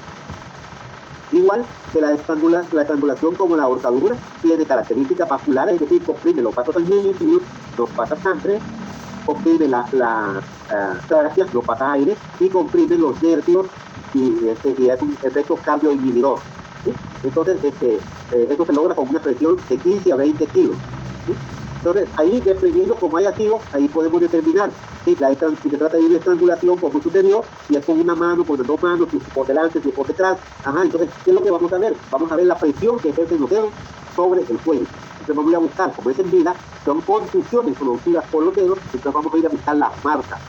Igual que la estrangulación como la ahorcadura tiene características vasculares, es decir, comprime los vasos sanguíneos, no pasa sangre, comprime la tráquea, no pasa aire, y comprime los nervios, y es un efecto cambio inhibidor. ¿Sí? Entonces, esto se logra con una presión de 15 a 20 kilos. ¿Sí? Entonces, ahí dependiendo como haya sido, ahí podemos determinar si se trata de una estrangulación por un superior, si es con una mano, con las dos manos, si por delante, si por detrás. Entonces, ¿qué es lo que vamos a ver? Vamos a ver la presión que ejercen los dedos sobre el cuello. Entonces vamos a buscar, como es en vida, son contusiones producidas por los dedos, entonces vamos a ir a buscar las marcas.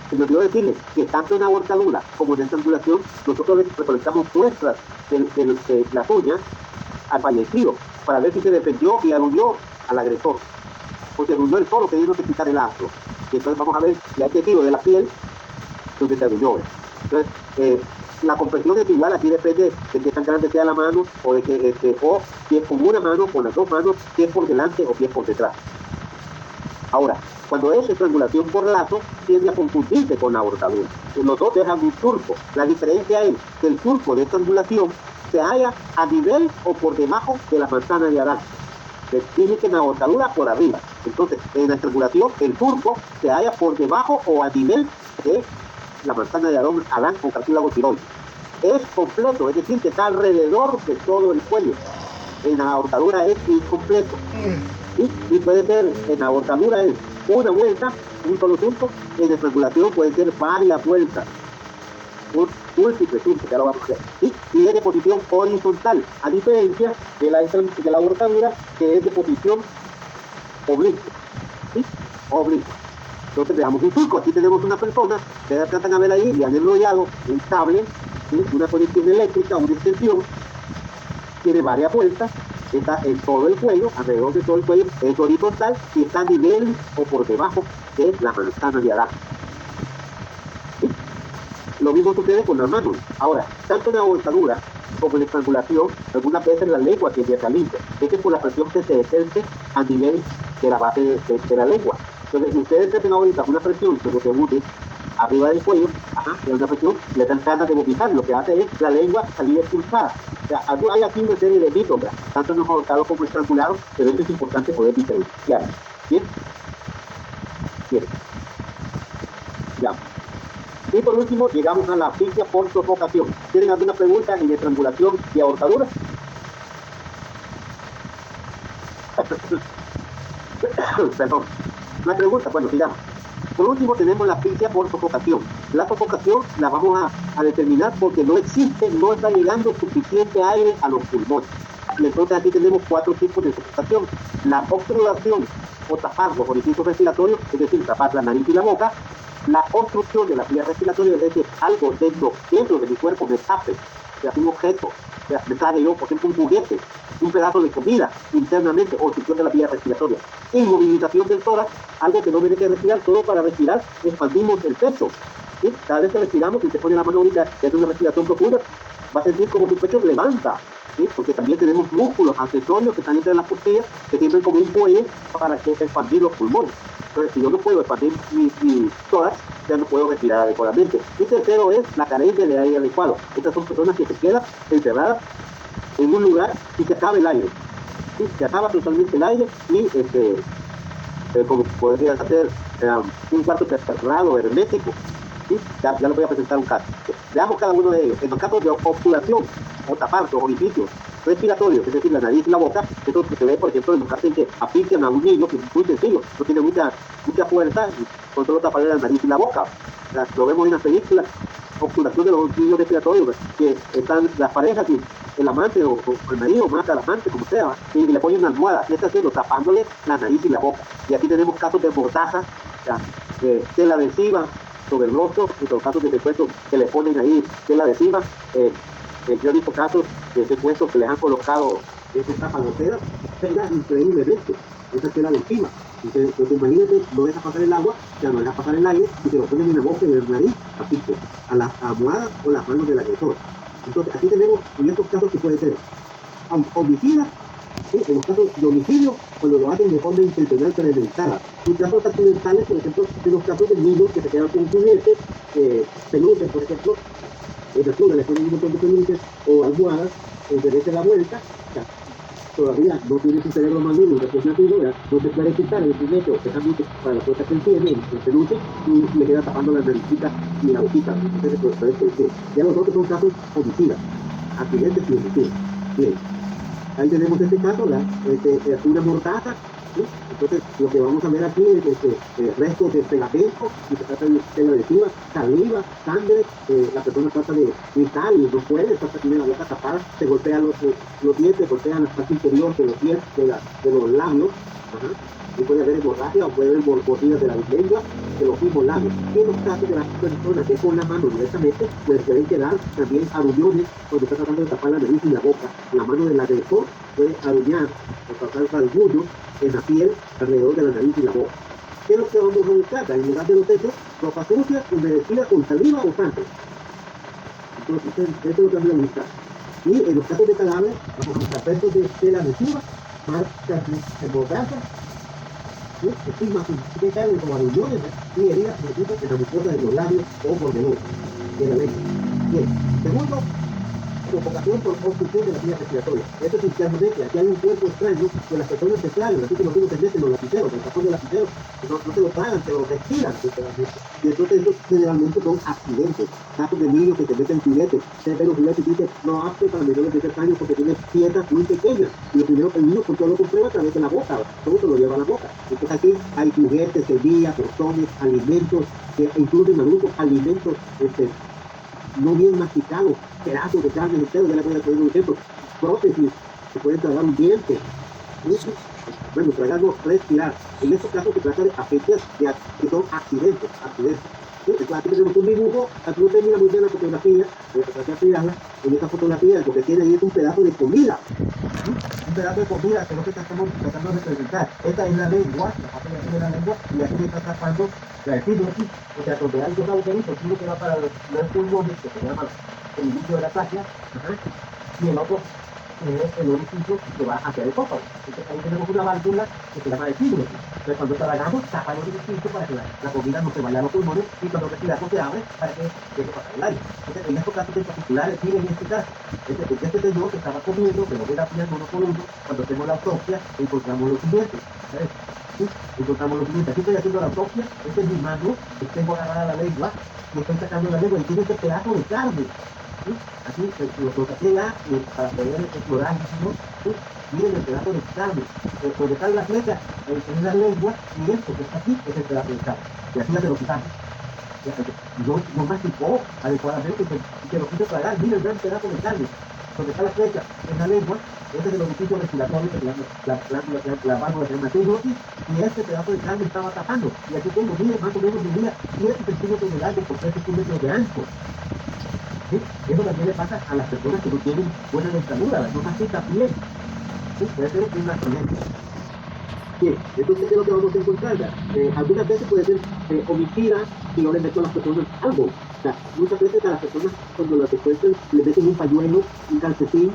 Se me olvidó decirles que tanto en ahorcadura como en estrangulación, nosotros recolectamos muestras de las uñas al fallecido para ver si se defendió y aludió al agresor. Porque aludió el solo queriendo quitar el astro. Y entonces vamos a ver si hay tejido de la piel donde se aludió. Entonces, la compresión es igual, aquí depende de qué tan grande sea la mano, o de que o si es con una mano, con las dos manos, si es por delante o si es por detrás. Ahora, cuando es estrangulación por lazo, tiende a confundirse con la ahorcadura. Los dos dejan un surco. La diferencia es que el surco de estrangulación se halla a nivel o por debajo de la manzana de Adán. Tiene que en la ahorcadura por arriba. Entonces, en la estrangulación, el surco se halla por debajo o a nivel de la manzana de Adán con cartílago tiroides. Es completo, es decir, que está alrededor de todo el cuello. En la ahorcadura es incompleto. ¿Sí? Y puede ser, en la ahorcadura es una vuelta, un solo surco, en la estrangulación puede ser varias vueltas. Múltiples surcos, ya lo vamos a ver. ¿Sí? Y es de posición horizontal, a diferencia de la ahorcadura, que es de posición oblicua. ¿Sí? Oblicua. Entonces veamos un surco, aquí tenemos una persona, ustedes tratan a ver ahí, y han enrollado un cable, ¿sí? Una conexión eléctrica, una extensión, tiene varias vueltas, está en todo el cuello, alrededor de todo el cuello, es horizontal y está a nivel o por debajo de la manzana de Adán. ¿Sí? Lo mismo sucede con las manos. Ahora, tanto en la ahorcadura como en la estrangulación, algunas veces la lengua tiende a salir. Es por la presión que se ejerce a nivel de la base de la lengua. Entonces, si ustedes tienen ahorita una presión que se une arriba del cuello, es una presión, le dan ganas de vomitar, lo que hace es la lengua salir expulsada. O sea, hay aquí una serie de mitos, tanto en los ahorcados como en estrangulados, pero esto es importante poder diferenciar. ¿Bien? Bien. Ya. Y por último, llegamos a la asfixia por sofocación. ¿Tienen alguna pregunta en estrangulación y ahorcadura? Perdón. ¿No hay pregunta? Bueno, sigamos. Por último, tenemos la asfixia por sofocación. La sofocación la vamos a determinar porque no existe, no está llegando suficiente aire a los pulmones. Y entonces aquí tenemos 4 tipos de sofocación. La obstrucción o tapar los orificios respiratorios, es decir, tapar la nariz y la boca. La obstrucción de la vía respiratoria, es decir, algo dentro de mi cuerpo me tape, o sea, un objeto, o sea, me traje yo, por ejemplo, un juguete, un pedazo de comida internamente, obstrucción de la vía respiratoria. Inmovilización del tórax, algo que no me deje respirar, solo para respirar expandimos el pecho. ¿Sí? Cada vez que respiramos, si se pone la mano ahorita y hace una respiración profunda, va a sentir como su pecho levanta. ¿Sí? Porque también tenemos músculos accesorios que están entre las costillas que sirven como un fuelle para expandir los pulmones. Entonces, si yo no puedo expandir mi tórax, ya no puedo respirar adecuadamente. Y tercero es la carencia de aire adecuado. Estas son personas que se quedan encerradas en un lugar y se acaba el aire. ¿Sí? Se acaba totalmente el aire y como podría hacer un cuarto cerrado, hermético. ¿Sí? Ya les voy a presentar un caso. Veamos cada uno de ellos. En los casos de obturación o tapar los orificios respiratorios, es decir, la nariz y la boca, eso se ve, por ejemplo, en los casos en que asfixian a un niño, que es muy sencillo, no tiene mucha fuerza, y con solo tapar la nariz y la boca. O sea, lo vemos en las películas, obturación de los niños respiratorios, que están las parejas y el amante o el marido mata al amante, como sea, y le ponen una almohada, y está haciendo tapándole la nariz y la boca. Y aquí tenemos casos de mordaza, o sea, tela adhesiva sobre el rostro, y los casos de secuestro que le ponen ahí tela adhesiva. Yo he visto casos de secuestros que les han colocado esa tapa de seda, pega increíblemente, esa tela de encima. Entonces, imagínate, no deja pasar el agua, ya no deja pasar el aire, y se lo ponen en la boca y en la nariz, así que a la almohada o las manos del agresor. Entonces, aquí tenemos en estos casos que puede ser homicida, ¿sí? En los casos de homicidio, cuando lo hacen de forma intencional premeditada. En casos accidentales, por ejemplo, en los casos de niños que se quedan con juguetes, peluches, por ejemplo, Entonces tú le pones un montón de peluches o almohadas, te la vuelta, o sea, todavía no tiene su cerebro maduro y representativo, no se puede quitar el primer especialmente para la fuerza que él tiene, el peluche, y le queda tapando la naricita y la boquita. Entonces, pues, ya los otros son casos homicidas, accidentes y homicidios. Bien, ahí tenemos este caso, es una mortaja. ¿Sí? Entonces, lo que vamos a ver aquí es restos de pegamento, y se trata de tela adhesiva, saliva, sangre, la persona trata de gritar y no puede, trata de tener la boca tapada, se golpea los dientes, golpea la parte interior de los dientes, de los labios, ajá, y puede haber hemorragia o puede haber mordidas de la lengua, de los mismos labios. Y en los casos de las personas que con la mano directamente, pues pueden quedar también arullones cuando está tratando de tapar la nariz y la boca. La mano del agresor puede arullar o causar rasguños en la piel alrededor de la nariz y la boca. ¿Qué es lo que vamos a buscar? En lugar de los hechos, ropa sucia, humedecida con saliva o sangre. Entonces, eso es lo que vamos a buscar. Y en los casos de cadáveres, vamos a buscar restos de tela adhesiva, marcas de hemorragia, estigmas superficiales como arullones y heridas en la mucosa de los labios o borderos de la lengua. Bien, segundo, sofocación por obstrucción de la vía respiratoria. Esto es internamente, aquí hay un cuerpo extraño que las personas se tragan, así como uno se mete en los lapiceros, el tapón de lapiceros, no se lo tragan, se lo respiran literalmente. Y entonces estos generalmente son accidentes, casos de niños que se meten filetes, se ven los filetes y dicen no apto para menores de 3 años porque tiene piezas muy pequeñas. Y lo primero que el niño todo lo comprueba a través de la boca, todo se lo lleva a la boca. Entonces aquí hay juguetes, semillas, portones, alimentos, incluso en adultos, alimentos, no bien masticados, pedazos de carne entero, ya le voy a poner un ejemplo, prótesis, se pueden tragar un diente, bueno, tragar no, respirar. En estos casos se trata de afecciones que son accidentes. ¿Sí? Entonces aquí tenemos un dibujo, aquí no termina muy bien la fotografía, voy a tratar de ampliarla. En esta fotografía lo que tiene ahí es un pedazo de comida, ¿sí? Un pedazo de comida que es lo que estamos tratando de representar. Esta es la lengua, la parte de aquí de la lengua, y aquí se está tapando la epiglotis, o sea, donde hay dos agujeritos, uno que va para los pulmones, que se llama el inicio de la tráquea, y el otro es el orificio que va hacia el esófago. Entonces ahí tenemos una válvula que se llama epiglotis. Entonces cuando trabajamos, tapa el orificio para que la comida no se vaya a los pulmones, y cuando respiramos se abre para que deje pasar el aire. Entonces en estos casos en particular, miren este caso, este señor que estaba comiendo, que lo ve la piel uno por uno, cuando hacemos la autopsia, encontramos los siguientes. ¿Sí? Encontramos los siguientes. Aquí estoy haciendo la autopsia, este es mi mano, tengo agarrada la lengua, y estoy sacando la lengua y tiene este pedazo de carne. ¿Sí? Aquí lo saqué ya para poder explorar, ¿no? ¿Sí? Miren el pedazo de carne, donde está la flecha en la lengua, y esto que está aquí es el pedazo de carne, y así ya se lo quitamos. No masticó adecuadamente y se lo quiso tragar. Miren el gran pedazo de carne, donde está la flecha en la lengua, este es el orificio respiratorio que la válvula se llama epiglotis, y este pedazo de carne estaba tapando. Y aquí tengo, miren, más o menos medía 7 centímetros de largo por 3 centímetros de ancho. ¿Sí? Eso también le pasa a las personas que no tienen buena dentadura, no mastican bien. ¿Sí? Puede ser un accidente. Bien, entonces, ¿qué es lo que vamos a encontrar? Algunas veces puede ser homicida si no le meten a las personas algo. O sea, muchas veces a las personas cuando las secuestran le meten un pañuelo, un calcetín,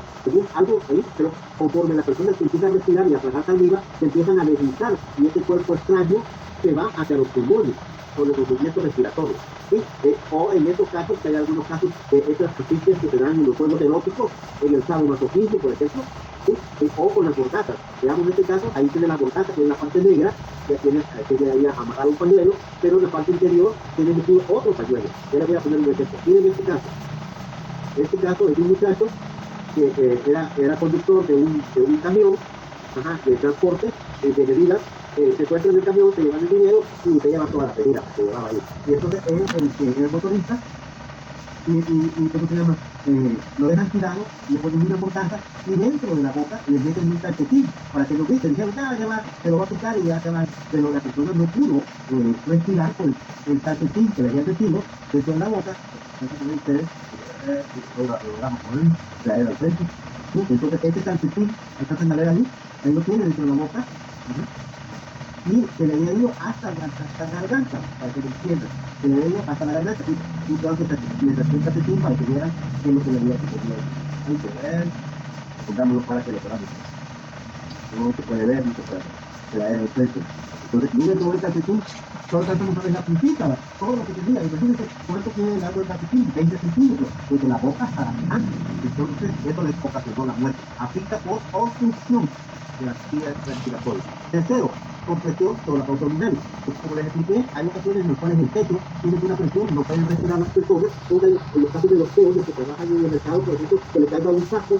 algo ahí, pero conforme la persona se empieza a respirar y a tragar saliva, se empiezan a deslizar y ese cuerpo extraño se va hacia los pulmones con los movimientos respiratorios. ¿Sí? O en estos casos, que hay algunos casos de estas asfixias que se dan en los juegos eróticos, en el sadomasoquismo, por ejemplo, ¿sí? O con las bordatas. Veamos en este caso, ahí tiene la bordata, que es la parte negra, ya tiene ahí amarrado un pañuelo, pero en la parte interior tiene metido otro pañuelo. Ya le voy a poner un ejemplo. Miren este caso. Este caso es un muchacho que era conductor de un camión, de transporte, de bebidas. Se encuentra en el camión, se llevan el dinero y se lleva toda la bebida que se llevaba ahí. Y entonces el motorista, ¿cómo se llama? Lo dejan tirado, le ponen una mortaja y dentro de la boca le meten un calcetín para que lo grite. Dijeron, se lo va a picar y ya se va. Pero la persona no pudo respirar con el calcetín que le habían metido dentro de la boca. Entonces este calcetín, alcanzan a ver ahí lo tiene dentro de la boca. Y se le había ido hasta la garganta, para que lo entiendan. Se le había ido hasta la garganta. Y entonces les acerca el calcetín para que vean qué es lo que le había sucedido. Hay que ver, pongámoslo para que lo podamos ver. No se puede ver, no se puede ver el frente. Entonces, miren todo el calcetín, Por lo tanto, no sabes la puntita, ¿verdad? Todo lo que tenía. Imagínense cuánto tiene el árbol de calcetín, 20 centímetros, desde la boca hasta la garganta. Entonces, eso les ocasionó la muerte. Afecta por obstrucción de las vías respiratorias. Tercero, compresión sobre la fosa abdominal. Pues, como les expliqué, hay ocasiones en las cuales el pecho tiene una presión, no pueden respirar las personas. En los casos de los jóvenes que trabajan en el mercado, por ejemplo, que le caiga un saco,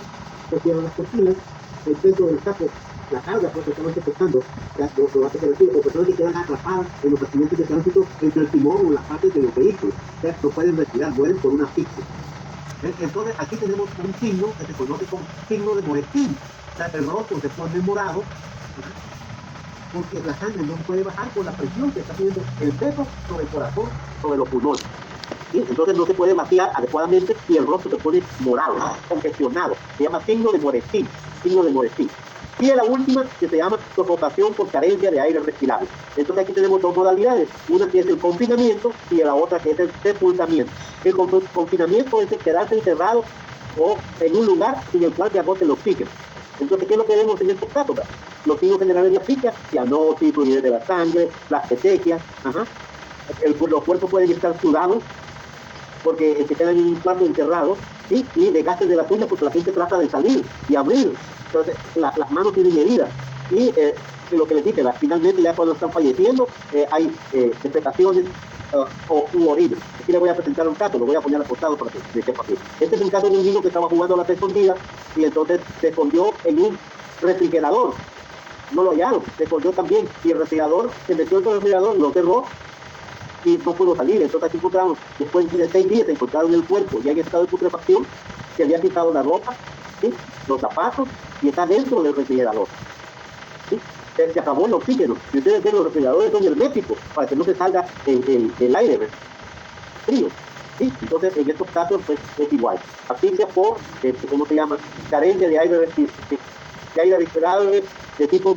se cierran las costillas, el peso del saco, la carga porque estamos afectando, ya lo hace que o personas que quedan atrapadas en los accidentes de tránsito entre el timón o las partes de los vehículos, ya no pueden respirar, mueren por una asfixia. Entonces aquí tenemos un signo que se conoce como signo de Morestin. O sea, el rostro se pone morado, porque la sangre no puede bajar por la presión que está haciendo el peso sobre el corazón, sobre los pulmones. ¿Sí? Entonces no se puede vaciar adecuadamente y el rostro se pone morado, congestionado. Se llama signo de Morestin, signo de Morestin. Y la última que se llama sofocación por carencia de aire respirable. Entonces aquí tenemos dos modalidades, una que es el confinamiento y la otra que es el sepultamiento. El confinamiento es quedarse encerrado o en un lugar en el cual se agote el oxígeno. Entonces, ¿qué es lo que vemos en estos casos? Los signos generales de asfixia, cianosis, fluidez de la sangre, las petequias, los cuerpos pueden estar sudados porque se quedan en un cuarto encerrado, ¿sí? Y desgastes de las uñas porque la gente trata de salir y abrir. Entonces, las manos tienen heridas. Y lo que les dije, finalmente ya cuando están falleciendo, hay defecaciones u orina. Aquí les voy a presentar un caso, lo voy a poner apostado para que se sepa aquí. Este es un caso de un niño que estaba jugando a las escondidas y entonces se escondió en un refrigerador. No lo hallaron, se escondió también. Y el refrigerador, se metió en el refrigerador, lo cerró y no pudo salir. Entonces aquí encontramos, después de 6 días, se encontraron el cuerpo ya en estado de putrefacción, se había quitado la ropa, ¿sí? Los zapatos, y está dentro del refrigerador. ¿Sí? Se acabó el oxígeno. Y ustedes ven, los refrigeradores son herméticos para que no se salga el aire frío. ¿Sí? Entonces, en estos casos, pues, es igual. Asfixia por, ¿cómo se llama? Carencia de aire respirable de tipo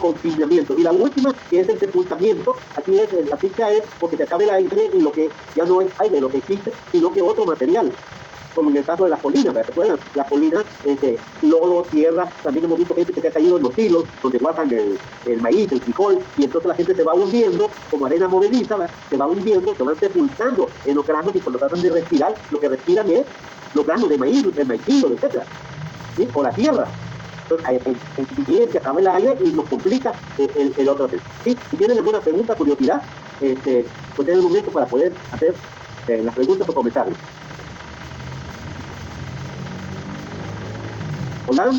confinamiento. Y la última, que es el sepultamiento, aquí es, la asfixia es porque se acaba el aire y lo que ya no es aire lo que existe, sino que otro material. Como en el caso de las colinas, ¿recuerdan? Las colinas, lodo, tierra, también hemos visto gente que se ha caído en los hilos, donde guardan el maíz, el frijol, y entonces la gente se va hundiendo, como arena movediza, ¿verdad? Se va hundiendo, se van sepultando en los granos y cuando tratan de respirar, lo que respiran es los granos de maíz, el maicillo, etc. ¿Sí? O la tierra. Entonces, se acaba el aire y nos complica el otro tema. ¿Sí? Si tienen alguna pregunta, curiosidad, pues tienen un momento para poder hacer las preguntas o comentarios. Hola.